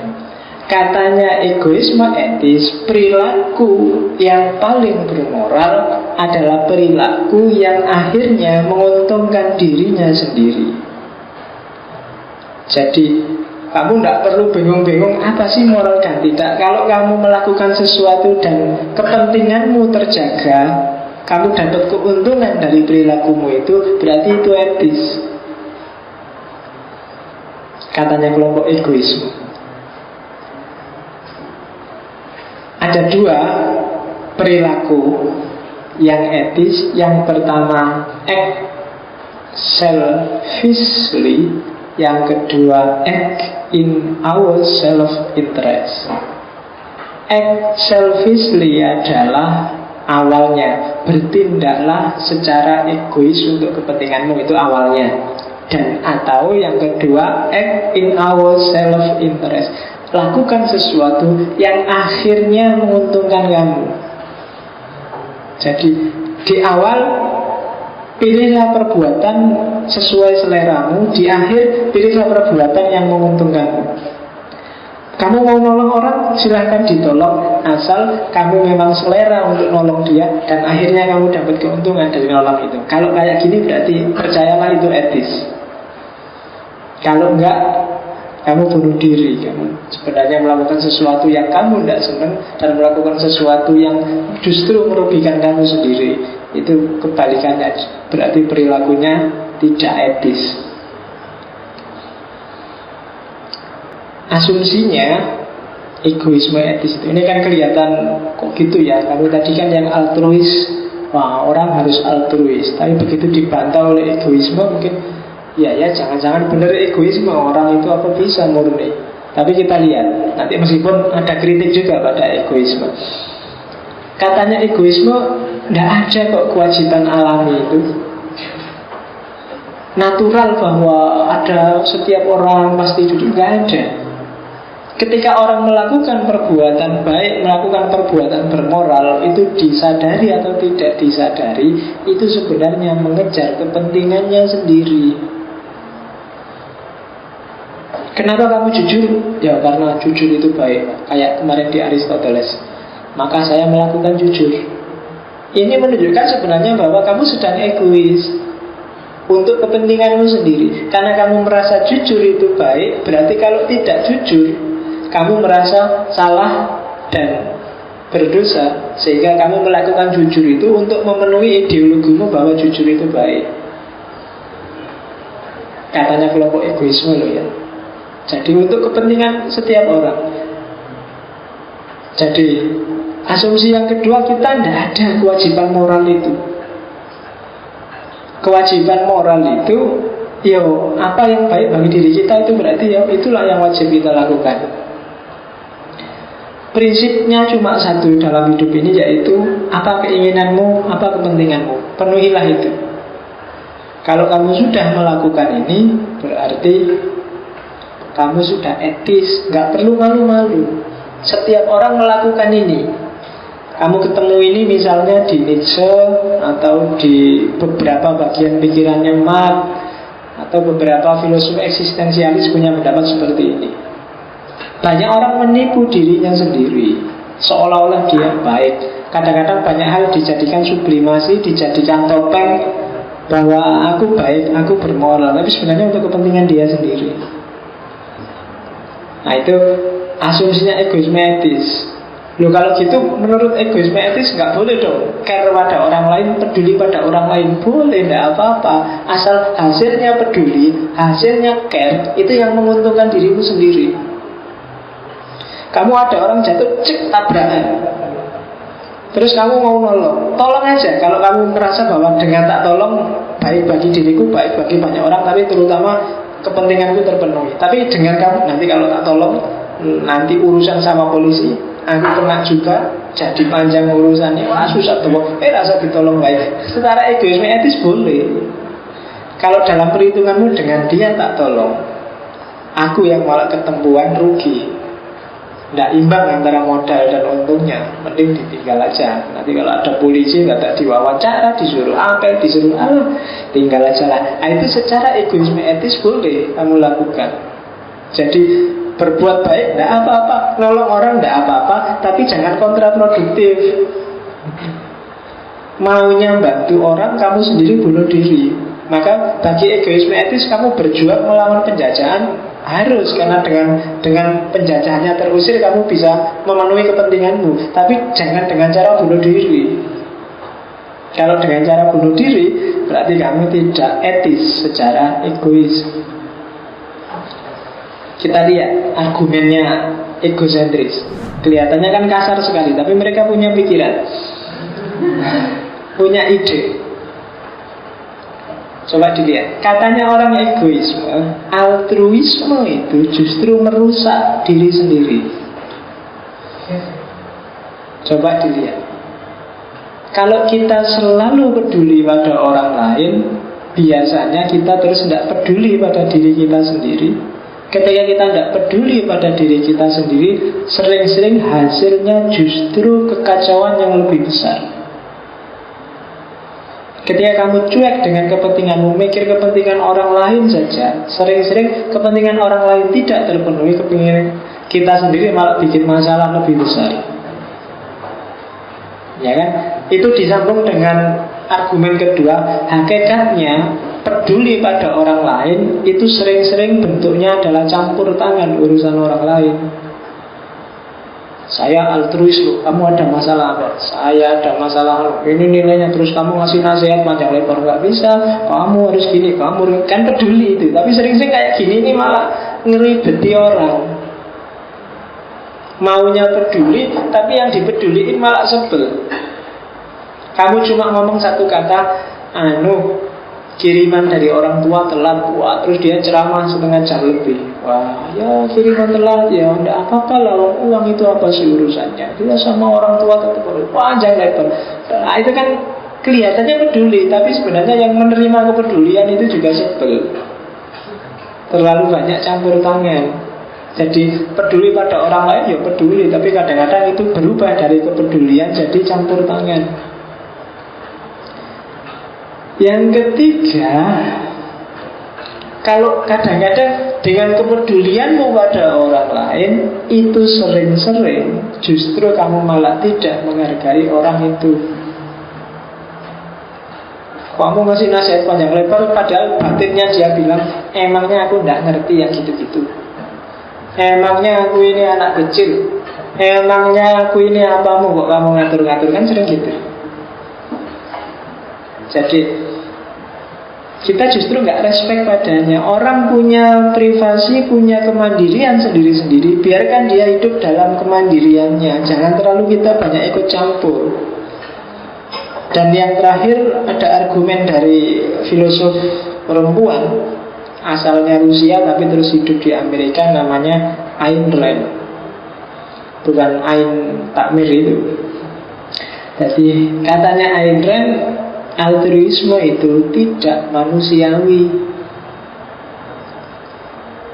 Katanya egoisme etis, perilaku yang paling bermoral adalah perilaku yang akhirnya menguntungkan dirinya sendiri. Jadi kamu tidak perlu bingung-bingung apa sih moral dan tidak. Kalau kamu melakukan sesuatu dan kepentinganmu terjaga, kamu dapat keuntungan dari perilakumu itu, berarti itu etis. Katanya kelompok egoisme. Ada dua perilaku yang etis. Yang pertama act selfishly, yang kedua act in our self-interest. Act selfishly adalah awalnya, bertindaklah secara egois untuk kepentinganmu, itu awalnya. Dan atau yang kedua act in our self-interest, lakukan sesuatu yang akhirnya menguntungkan kamu. Jadi di awal pilihlah perbuatan sesuai seleramu, di akhir pilihlah perbuatan yang menguntungkanmu. Kamu mau nolong orang, silahkan ditolong, asal kamu memang selera untuk nolong dia, dan akhirnya kamu dapat keuntungan dari nolong itu. Kalau kayak gini berarti percayalah itu etis. Kalau enggak, kamu bunuh diri. Kamu sebenarnya melakukan sesuatu yang kamu tidak senang, dan melakukan sesuatu yang justru merugikan kamu sendiri. Itu kebalikannya, berarti perilakunya tidak etis. Asumsinya egoisme etis itu, ini kan kelihatan kok gitu ya. Kamu tadi kan yang altruis, wah orang harus altruis, tapi begitu dibantah oleh egoisme mungkin ya jangan-jangan benar egoisme orang itu apa bisa murni. Tapi kita lihat nanti, meskipun ada kritik juga pada egoisme. Katanya egoisme tidak ada kok kewajiban alami itu, natural bahwa ada setiap orang pasti jujur, nggak ada. Ketika orang melakukan perbuatan baik, melakukan perbuatan bermoral, itu disadari atau tidak disadari, itu sebenarnya mengejar kepentingannya sendiri. Kenapa kamu jujur? Ya karena jujur itu baik. Kayak kemarin di Aristoteles, maka saya melakukan jujur. Ini menunjukkan sebenarnya bahwa kamu sedang egois untuk kepentinganmu sendiri. Karena kamu merasa jujur itu baik, berarti kalau tidak jujur, kamu merasa salah dan berdosa, sehingga kamu melakukan jujur itu untuk memenuhi ideologimu bahwa jujur itu baik. Katanya kelompok egoisme loh ya. Jadi untuk kepentingan setiap orang. Jadi asumsi yang kedua, kita tidak ada kewajiban moral itu. Kewajiban moral itu apa yang baik bagi diri kita, itu berarti itulah yang wajib kita lakukan. Prinsipnya cuma satu dalam hidup ini, yaitu apa keinginanmu, apa kepentinganmu, penuhilah itu. Kalau kamu sudah melakukan ini, berarti kamu sudah etis, nggak perlu malu-malu. Setiap orang melakukan ini. Kamu ketemu ini misalnya di Nietzsche, atau di beberapa bagian pikirannya Marx, atau beberapa filosof eksistensialis punya pendapat seperti ini. Banyak orang menipu dirinya sendiri, seolah-olah dia baik. Kadang-kadang banyak hal dijadikan sublimasi, dijadikan topeng, bahwa aku baik, aku bermoral, tapi sebenarnya untuk kepentingan dia sendiri. Nah itu asumsinya egoisme etis. Loh kalau gitu menurut egoisme etis nggak boleh dong care pada orang lain, peduli pada orang lain. Boleh, nggak apa-apa, asal hasilnya peduli, hasilnya care, itu yang menguntungkan dirimu sendiri. Kamu ada orang jatuh, cek tabrakan, terus kamu mau nolong, tolong aja. Kalau kamu merasa bahwa dengan tak tolong baik bagi diriku, baik bagi banyak orang, tapi terutama kepentinganku terpenuhi. Tapi dengan kamu, nanti kalau tak tolong, nanti urusan sama polisi, aku kena juga, jadi panjang urusannya, wah susah tuh. Rasa ditolong baik. Secara egoisme etis boleh. Kalau dalam perhitunganmu dengan dia tak tolong, aku yang malah ketempuan, rugi. Tidak imbang antara modal dan untungnya, mending ditinggal aja. Nanti kalau ada polisi nggak tak diwawancara, disuruh apel, disuruh tinggal aja lah. Nah, itu secara egoisme etis boleh kamu lakukan. Jadi berbuat baik tidak apa-apa, nolong orang tidak apa-apa, tapi jangan kontraproduktif. Maunya bantu orang, kamu sendiri bunuh diri. Maka bagi egoisme etis, kamu berjuang melawan penjajahan harus, karena dengan penjajahannya terusir, kamu bisa memenuhi kepentinganmu. Tapi jangan dengan cara bunuh diri. Kalau dengan cara bunuh diri, berarti kamu tidak etis secara egois. Kita lihat argumennya egosentris. Kelihatannya kan kasar sekali, tapi mereka punya pikiran, punya ide. Coba dilihat, katanya orang egoisme, altruisme itu justru merusak diri sendiri. Coba dilihat, kalau kita selalu peduli pada orang lain, biasanya kita terus tidak peduli pada diri kita sendiri. Ketika kita tidak peduli pada diri kita sendiri, sering-sering hasilnya justru kekacauan yang lebih besar. Ketika kamu cuek dengan kepentinganmu, mikir kepentingan orang lain saja, sering-sering kepentingan orang lain tidak terpenuhi, kepentingan kita sendiri malah bikin masalah lebih besar. Ya kan? Itu disambung dengan argumen kedua. Hakikatnya peduli pada orang lain itu sering-sering bentuknya adalah campur tangan urusan orang lain. Saya altruis loh, kamu ada masalah apa? Saya ada masalah, ini nilainya. Terus kamu ngasih nasihat panjang lebar, nggak bisa, kamu harus gini, kamu kan peduli itu. Tapi sering-sering kayak gini ini malah ngeribeti orang. Maunya peduli, tapi yang dipeduliin malah sebel. Kamu cuma ngomong satu kata, kiriman dari orang tua telat, wah, terus dia ceramah setengah jam lebih. Wah, ya kiriman telat, ya enggak apa-apa lah, uang itu apa sih urusannya. Dia sama orang tua tetap panjang lebar. Nah, itu kan kelihatannya peduli, tapi sebenarnya yang menerima kepedulian itu juga sebel. Terlalu banyak campur tangan. Jadi peduli pada orang lain ya peduli, tapi kadang-kadang itu berubah dari kepedulian jadi campur tangan. Yang ketiga, kalau kadang-kadang dengan kepedulianmu pada orang lain, itu sering-sering justru kamu malah tidak menghargai orang itu. Kamu ngasih nasihat panjang lebar, padahal batinnya dia bilang, emangnya aku tidak ngerti yang gitu-gitu. Emangnya aku ini anak kecil. Emangnya aku ini apamu kok kamu ngatur-ngatur, kan sering gitu. Jadi kita justru nggak respect padanya. Orang punya privasi, punya kemandirian sendiri-sendiri. Biarkan dia hidup dalam kemandiriannya. Jangan terlalu kita banyak ikut campur. Dan yang terakhir ada argumen dari filosof perempuan, asalnya Rusia tapi terus hidup di Amerika, namanya Ayn Rand. bukan Ayn takmir itu. Jadi katanya Ayn Rand, altruisme itu tidak manusiawi.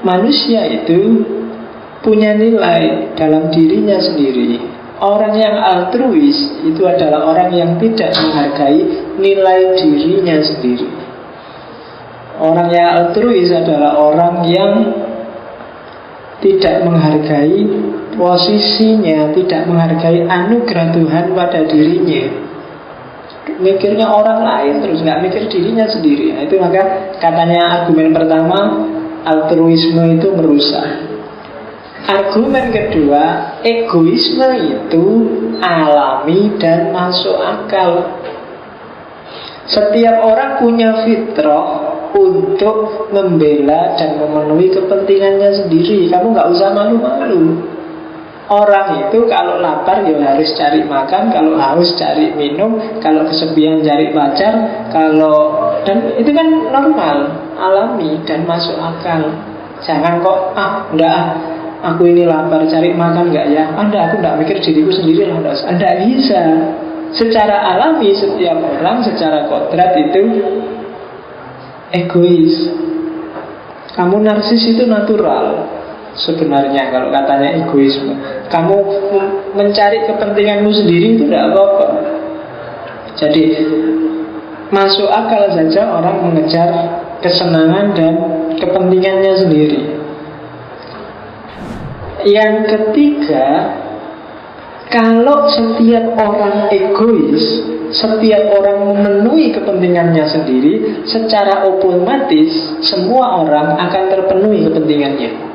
Manusia itu punya nilai dalam dirinya sendiri. Orang yang altruis itu adalah orang yang tidak menghargai nilai dirinya sendiri. Orang yang altruis adalah orang yang tidak menghargai posisinya, tidak menghargai anugerah Tuhan pada dirinya. Mikirnya orang lain terus, nggak mikir dirinya sendiri. Nah, itu maka katanya argumen pertama, altruisme itu merusak. Argumen kedua, egoisme itu alami dan masuk akal. Setiap orang punya fitrah untuk membela dan memenuhi kepentingannya sendiri. Kamu nggak usah malu-malu. Orang itu kalau lapar ya harus cari makan, kalau haus cari minum, kalau kesepian cari pacar, dan itu kan normal, alami dan masuk akal. Jangan kok enggak, aku ini lapar cari makan enggak ya? Aku enggak mikir diriku sendiri lah, enggak bisa. Secara alami setiap orang secara kodrat itu egois. Kamu narsis itu natural. Sebenarnya kalau katanya egoisme, kamu mencari kepentinganmu sendiri itu tidak apa-apa. Jadi masuk akal saja orang mengejar kesenangan dan kepentingannya sendiri. Yang ketiga, kalau setiap orang egois, setiap orang memenuhi kepentingannya sendiri, secara otomatis semua orang akan terpenuhi kepentingannya.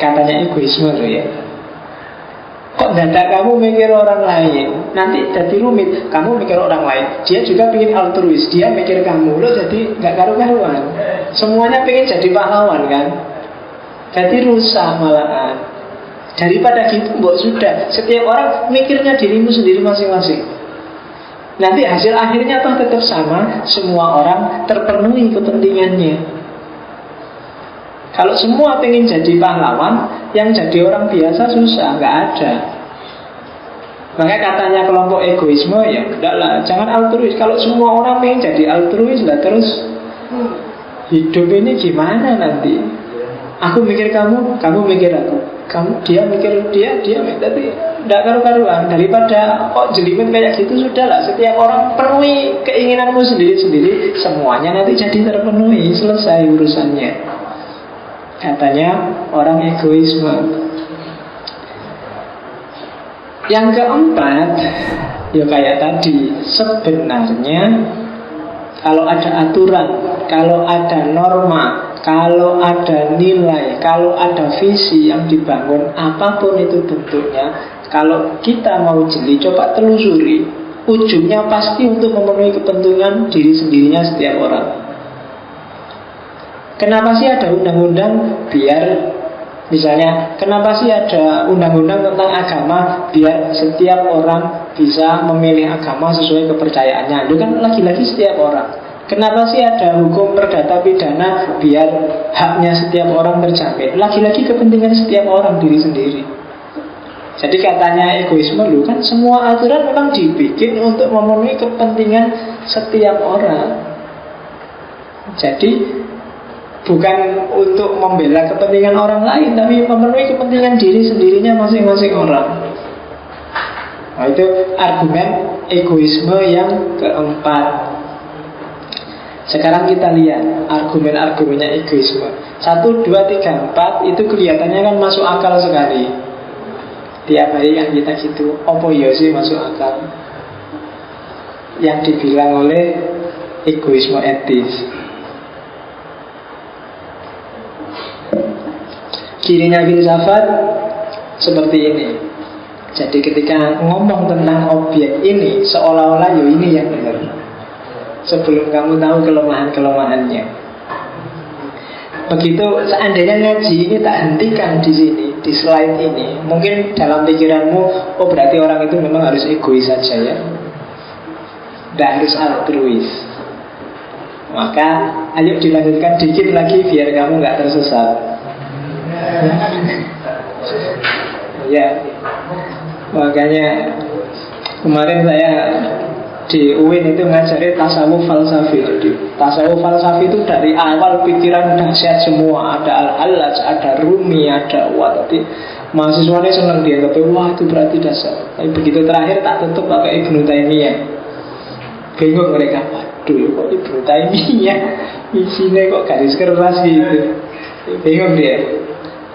Katanya egoisme loh ya. Kok dadak kamu mikir orang lain, nanti jadi rumit. Kamu mikir orang lain, dia juga pengen altruis, dia mikir kamu, lo jadi gak karu-karuan. Semuanya pengen jadi pahlawan kan. Jadi rusak malahan. Daripada gitu, mbok sudah, setiap orang mikirnya dirimu sendiri masing-masing. Nanti hasil akhirnya apa tetap sama, semua orang terpenuhi kepentingannya. Kalau semua pengen jadi pahlawan, yang jadi orang biasa susah, nggak ada. Makanya katanya kelompok egoisme ya, enggak lah, jangan altruis. Kalau semua orang pengen jadi altruis lah, terus hidup ini gimana nanti? Aku mikir kamu, kamu mikir aku. Dia mikir dia, tapi tidak karu-karuan. Daripada kok jelimet kayak gitu, sudahlah. Setiap orang penuhi keinginanmu sendiri-sendiri, semuanya nanti jadi terpenuhi, selesai urusannya. Katanya orang egoisme. Yang keempat, ya kayak tadi, sebenarnya kalau ada aturan, kalau ada norma, kalau ada nilai, kalau ada visi yang dibangun, apapun itu bentuknya, kalau kita mau jeli, coba telusuri, ujungnya pasti untuk memenuhi kepentingan diri sendirinya setiap orang. Kenapa sih ada undang-undang? Biar misalnya, kenapa sih ada undang-undang tentang agama? Biar setiap orang bisa memilih agama sesuai kepercayaannya. Itu kan lagi-lagi setiap orang. Kenapa sih ada hukum perdata pidana? Biar haknya setiap orang terjamin. Lagi-lagi kepentingan setiap orang diri sendiri. Jadi katanya egoisme lu kan semua aturan memang dibikin untuk memenuhi kepentingan setiap orang. Jadi bukan untuk membela kepentingan orang lain, tapi memenuhi kepentingan diri sendirinya masing-masing orang. Nah, itu argumen egoisme yang keempat. Sekarang kita lihat argumen-argumennya egoisme. 1, 2, 3, 4 itu kelihatannya kan masuk akal sekali. Tiap hari kan kita gitu, apa ya sih masuk akal yang dibilang oleh egoisme etis. Cirinya filsafat seperti ini. Jadi ketika ngomong tentang objek ini, seolah-olah yo ini yang benar, sebelum kamu tahu kelemahan-kelemahannya. Begitu seandainya ngaji ini tak hentikan di sini, di slide ini, mungkin dalam pikiranmu, oh berarti orang itu memang harus egois saja ya, tidak harus altruis. Maka ayo dilanjutkan dikit lagi biar kamu nggak tersesat. bahaya. Makanya kemarin saya di UIN itu ngajari tasawuf falsafi. Jadi tasawuf falsafi itu dari awal pikiran dahsyat semua. Ada Al-Hallaj, ada Rumi, ada Tapi mahasiswanya senang dia, tapi wah itu berarti dasar. Tapi begitu terakhir tak tutup pakai Ibnu Taimiyah. Bingung mereka, waduh kok Ibnu Taimiyah isinya kok garis keras gitu. Bingung dia.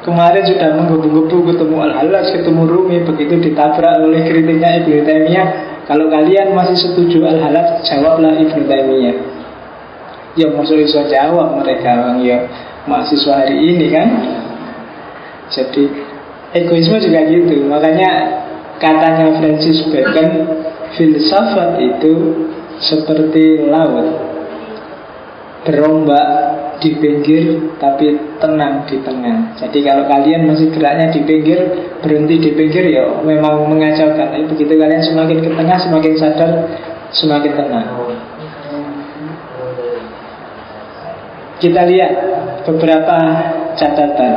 Kemarin sudah menggebu-gebu ketemu Al-Hallaj, ketemu Rumi, begitu ditabrak oleh kritiknya Ibnu Taimiyah. Kalau kalian masih setuju Al-Hallaj, jawablah Ibnu Taimiyah. Ya maksudnya bisa jawab mereka, ya mahasiswa hari ini kan. Jadi egoisme juga gitu. Makanya katanya Francis Bacon, filsafat itu seperti laut, berombak di pinggir tapi tenang di tengah. Jadi kalau kalian masih geraknya di pinggir, berhenti di pinggir, ya memang mengacaukan. Tapi begitu kalian semakin ke tengah, semakin sadar, semakin tenang. Kita lihat beberapa catatan.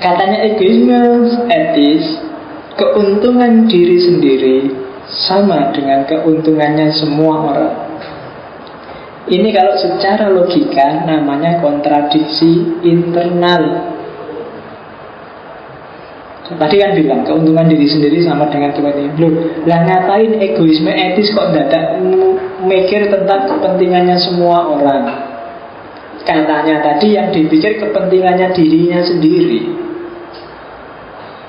Katanya egoisme etis, keuntungan diri sendiri sama dengan keuntungannya semua orang. Ini kalau secara logika namanya kontradiksi internal. Tadi kan bilang keuntungan diri sendiri sama dengan kepentingan. Loh, lah ngapain egoisme etis kok dadak mikir tentang kepentingannya semua orang? Katanya tadi yang dipikir kepentingannya dirinya sendiri.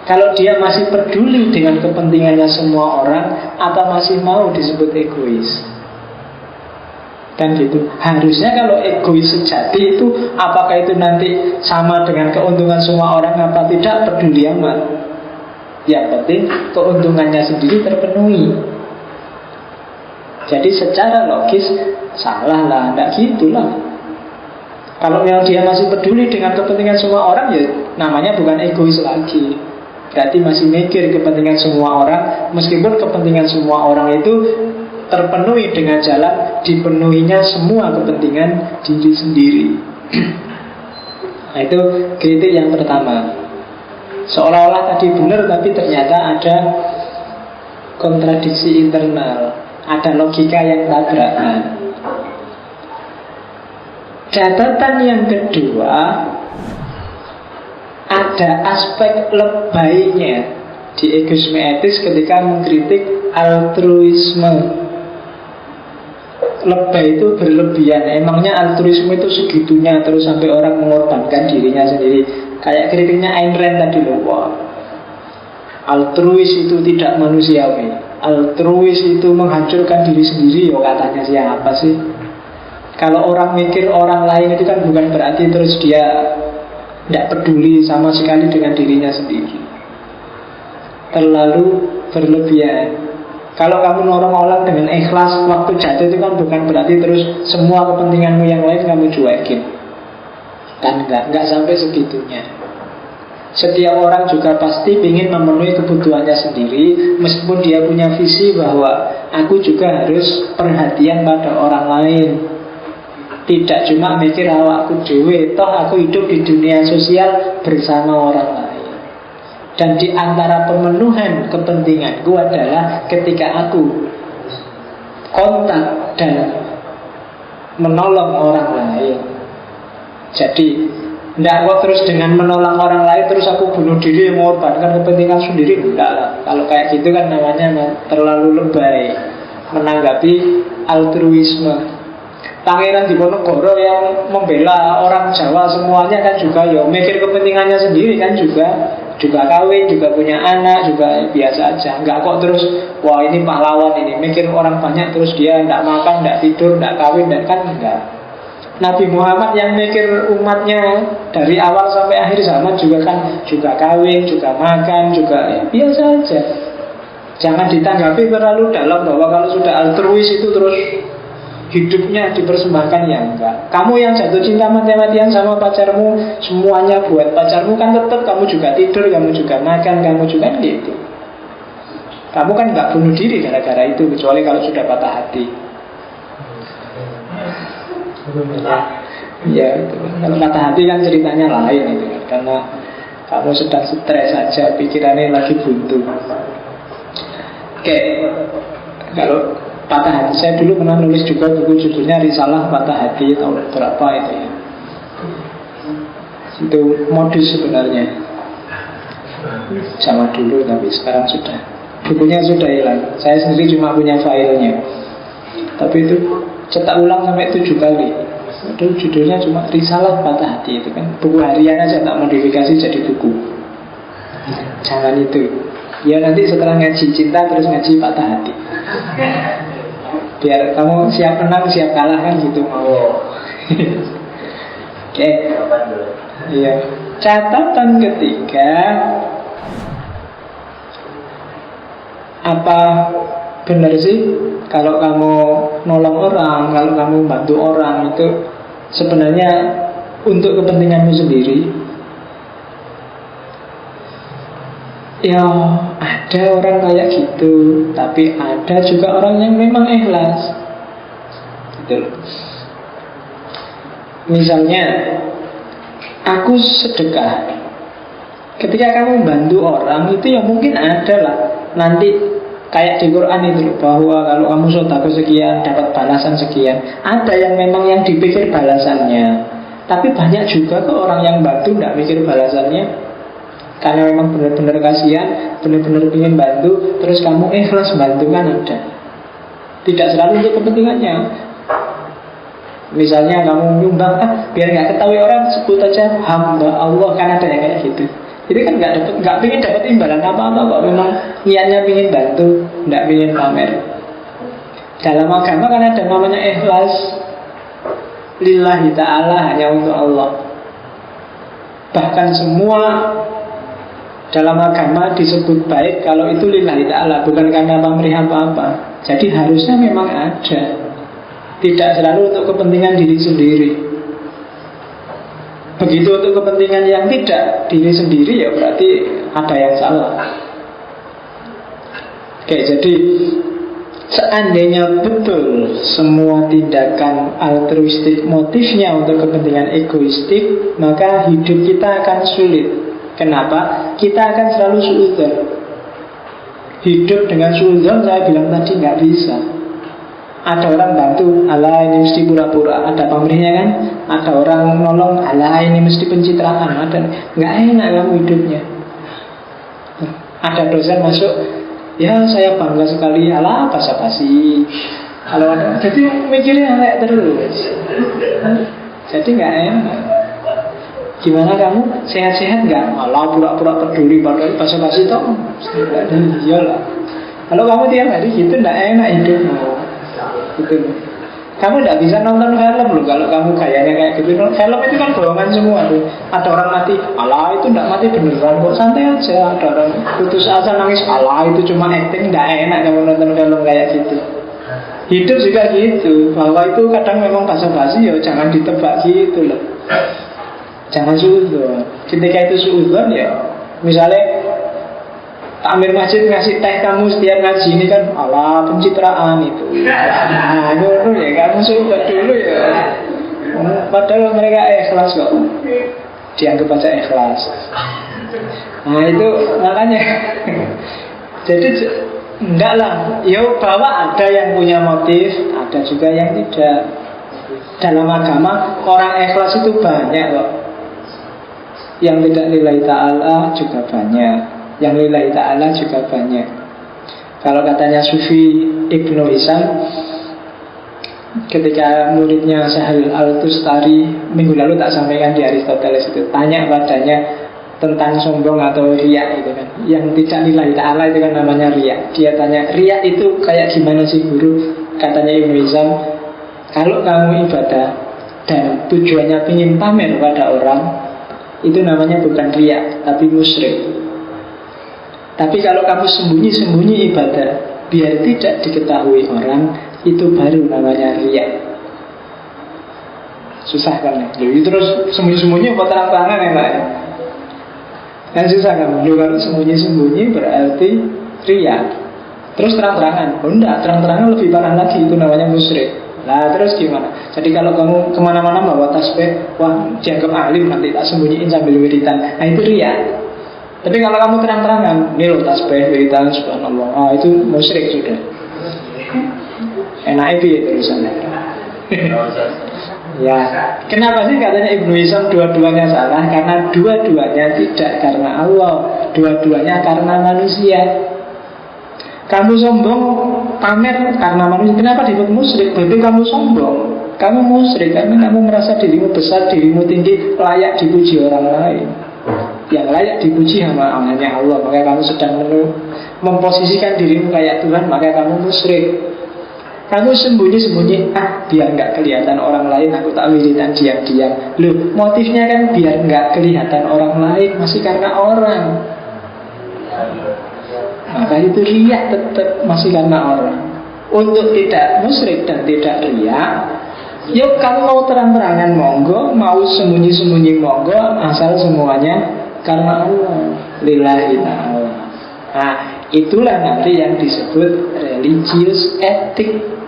Kalau dia masih peduli dengan kepentingannya semua orang, apa masih mau disebut egois? Kan gitu. Harusnya kalau egois sejati itu, apakah itu nanti sama dengan keuntungan semua orang apa tidak, peduli amat. Yang penting keuntungannya sendiri terpenuhi. Jadi secara logis salah lah, tidak gitulah. Kalau yang dia masih peduli dengan kepentingan semua orang, ya namanya bukan egois lagi. Berarti masih mikir kepentingan semua orang, meskipun kepentingan semua orang itu terpenuhi dengan jalan dipenuhinya semua kepentingan diri sendiri. Nah, itu kritik yang pertama. Seolah-olah tadi benar, tapi ternyata ada kontradiksi internal, ada logika yang tabrakan. Catatan yang kedua, ada aspek lebaynya di egoisme etis ketika mengkritik altruisme. Lebay itu berlebihan. Emangnya altruisme itu segitunya terus sampai orang mengorbankan dirinya sendiri? Kayak kritiknya Ayn Rand tadi loh. Wah, altruis itu tidak manusiawi, altruis itu menghancurkan diri sendiri. Ya katanya siapa sih? Kalau orang mikir orang lain itu kan bukan berarti terus dia tidak peduli sama sekali dengan dirinya sendiri. Terlalu berlebihan. Kalau kamu nolong orang dengan ikhlas waktu jatuh, itu kan bukan berarti terus semua kepentinganmu yang lain kamu cuekin. Kan enggak sampai segitunya. Setiap orang juga pasti ingin memenuhi kebutuhannya sendiri, meskipun dia punya visi bahwa aku juga harus perhatian pada orang lain. Tidak cuma mikir awakku dhewe, toh aku hidup di dunia sosial bersama orang lain. Dan di antara pemenuhan kepentinganku adalah ketika aku kontak dan menolong orang lain. Jadi tidak kok terus dengan menolong orang lain terus aku bunuh diri, mengorbankan kepentingan sendiri. Tidak lah. Kalau kayak gitu kan namanya terlalu lebay menanggapi altruisme. Pangeran Diponegoro yang membela orang Jawa semuanya kan juga ya mikir kepentingannya sendiri kan, juga kawin, juga punya anak, juga biasa aja. Enggak kok terus wah ini pahlawan ini, mikir orang banyak terus dia enggak makan, enggak tidur, enggak kawin, dan kan enggak. Nabi Muhammad yang mikir umatnya dari awal sampai akhir zaman juga kan juga kawin, juga makan, juga ya, biasa aja. Jangan ditanggapi terlalu dalam bahwa kalau sudah altruis itu terus hidupnya dipersembahkan, ya enggak. Kamu yang jatuh cinta mati-matian sama pacarmu, semuanya buat pacarmu, kan tetap kamu juga tidur, kamu juga makan, kamu juga gitu. Kamu kan enggak bunuh diri gara-gara itu, kecuali kalau sudah patah hati. Ya itu. Kalau patah hati kan ceritanya lain itu, karena Kamu sedang stres saja, pikirannya lagi buntu. Oke, kalau patah hati, saya dulu pernah nulis juga buku judulnya Risalah Patah Hati tahun berapa itu ya. Itu modus sebenarnya zaman dulu, tapi sekarang sudah, bukunya sudah hilang. Saya sendiri cuma punya filenya, tapi itu cetak ulang sampai 7 kali. Itu judulnya cuma Risalah Patah Hati. Itu kan buku harian aja, tak modifikasi jadi buku. Jangan itu. Ya nanti setelah ngaji cinta terus ngaji patah hati, biar kamu siap menang siap kalah kan gitu mau. Oke. Iya. Catatan ketiga, apa benar sih kalau kamu nolong orang, kalau kamu bantu orang itu sebenarnya untuk kepentinganmu sendiri? Ya ada orang kayak gitu, tapi ada juga orang yang memang ikhlas gitu. Misalnya aku sedekah, ketika kamu bantu orang itu ya mungkin ada lah nanti kayak di Quran itu bahwa kalau kamu sedekah sekian dapat balasan sekian. Ada yang memang yang dipikir balasannya, tapi banyak juga ke orang yang bantu tidak mikir balasannya, karena memang benar-benar kasihan, benar-benar ingin bantu, terus kamu ikhlas bantu kan ada. Tidak selalu untuk kepentingannya. Misalnya kamu nyumbang, biar nggak ketahui orang sebut aja hamba Allah, kan ada yang kayak gitu. Jadi kan nggak pengen dapat imbalan apa-apa kok, memang niatnya pengen bantu, nggak pengen pamer. Dalam agama kan ada namanya ikhlas, lillahi ta'ala, hanya untuk Allah. Bahkan semua dalam agama disebut baik kalau itu lillahi ta'ala, bukan karena pamrih apa-apa. Jadi harusnya memang ada, tidak selalu untuk kepentingan diri sendiri. Begitu untuk kepentingan yang tidak diri sendiri, ya berarti ada yang salah. Oke, jadi seandainya betul semua tindakan altruistik motifnya untuk kepentingan egoistik, maka hidup kita akan sulit. Kenapa? Kita akan selalu suudzon. Hidup dengan suudzon, saya bilang tadi, nggak bisa. Ada orang bantu, alah ini mesti pura-pura, ada pamrihnya kan. Ada orang nolong, alah ini mesti pencitraan. Ada, nggak enak kamu hidupnya. Ada dosen masuk, ya saya bangga sekali, alah basa-basi. Kalau ada, jadi mikirnya kayak terus. Jadi nggak enak. Gimana kamu? Sehat-sehat nggak? Malah pura-pura peduli, padahal basa-basi toh. Iyalah. Kalau kamu tiap hari gitu nggak enak hidupmu. Gitu. Kamu nggak bisa nonton film loh kalau kamu gayanya kayak gitu. Film itu kan bohongan semua tuh. Ada orang mati, alah itu nggak mati beneran kok, santai aja. Ada orang putus asa nangis, alah itu cuma acting, nggak enak kamu nonton film kayak gitu. Hidup juga gitu, bahwa itu kadang memang basa-basi, ya jangan ditebak gitu loh. Jangan suudzon. Ketika itu suudzon, ya misalnya takmir masjid ngasih teh kamu setiap ngaji ini kan, alah pencitraan itu. Nah itu ya kamu suudzon dulu ya. Padahal mereka ikhlas kok, dianggap aja ikhlas. Nah itu makanya jadi enggak lah. Ya bahwa ada yang punya motif, ada juga yang tidak. Dalam agama orang ikhlas itu banyak kok. Yang tidak lillahi ta'ala juga banyak, yang lillahi ta'ala juga banyak. Kalau katanya Sufi Ibnu Hisam, ketika muridnya Sahil Al-Tustari minggu lalu tak sampaikan di Aristoteles itu, tanya padanya tentang sombong atau riya itu kan, yang tidak lillahi ta'ala itu kan namanya riya. Dia tanya, riya itu kayak gimana sih guru? Katanya Ibnu Hisam, kalau kamu ibadah dan tujuannya ingin pamer pada orang, itu namanya bukan riya, tapi musyrik. Tapi kalau kamu sembunyi-sembunyi ibadah biar tidak diketahui orang, itu baru namanya riya. Susah kan ya? Jadi terus sembunyi-sembunyi apa terang-terangan ya Pak? Kan susah kan? Kalau sembunyi-sembunyi berarti riya. Terus terang-terangan, oh enggak, terang-terangan lebih parah lagi, itu namanya musyrik. Lah terus gimana? Jadi kalau kamu kemana-mana bawa tasbih, wah dianggap alim, nanti tak sembunyiin sambil wiridan. Nah itu riya. Tapi kalau kamu terang-terangan, ini loh tasbih, wiridan, subhanallah, itu musyrik sudah. Enak itu ya terusannya. Ya, kenapa sih katanya Ibnu Hisham dua-duanya salah? Karena dua-duanya tidak karena Allah, dua-duanya karena manusia. Kamu sombong, pamer karena manusia. Kenapa disebut musyrik? Berarti kamu sombong. Kamu musyrik karena kamu merasa dirimu besar, dirimu tinggi, layak dipuji orang lain. Yang layak dipuji hanya Allah. Maka kamu sedang memposisikan dirimu kayak Tuhan, maka kamu musyrik. Kamu sembunyi-sembunyi, biar nggak kelihatan orang lain, aku tak wiridan diam-diam. Loh, motifnya kan biar nggak kelihatan orang lain, masih karena orang. Maka itu riya tetap masih karena orang. Untuk tidak musyrik dan tidak riya, yuk kamu mau terang-terangan monggo, mau sembunyi-sembunyi monggo, asal semuanya karena Allah, lillahi ta'ala. Nah, itulah nanti yang disebut religious ethic.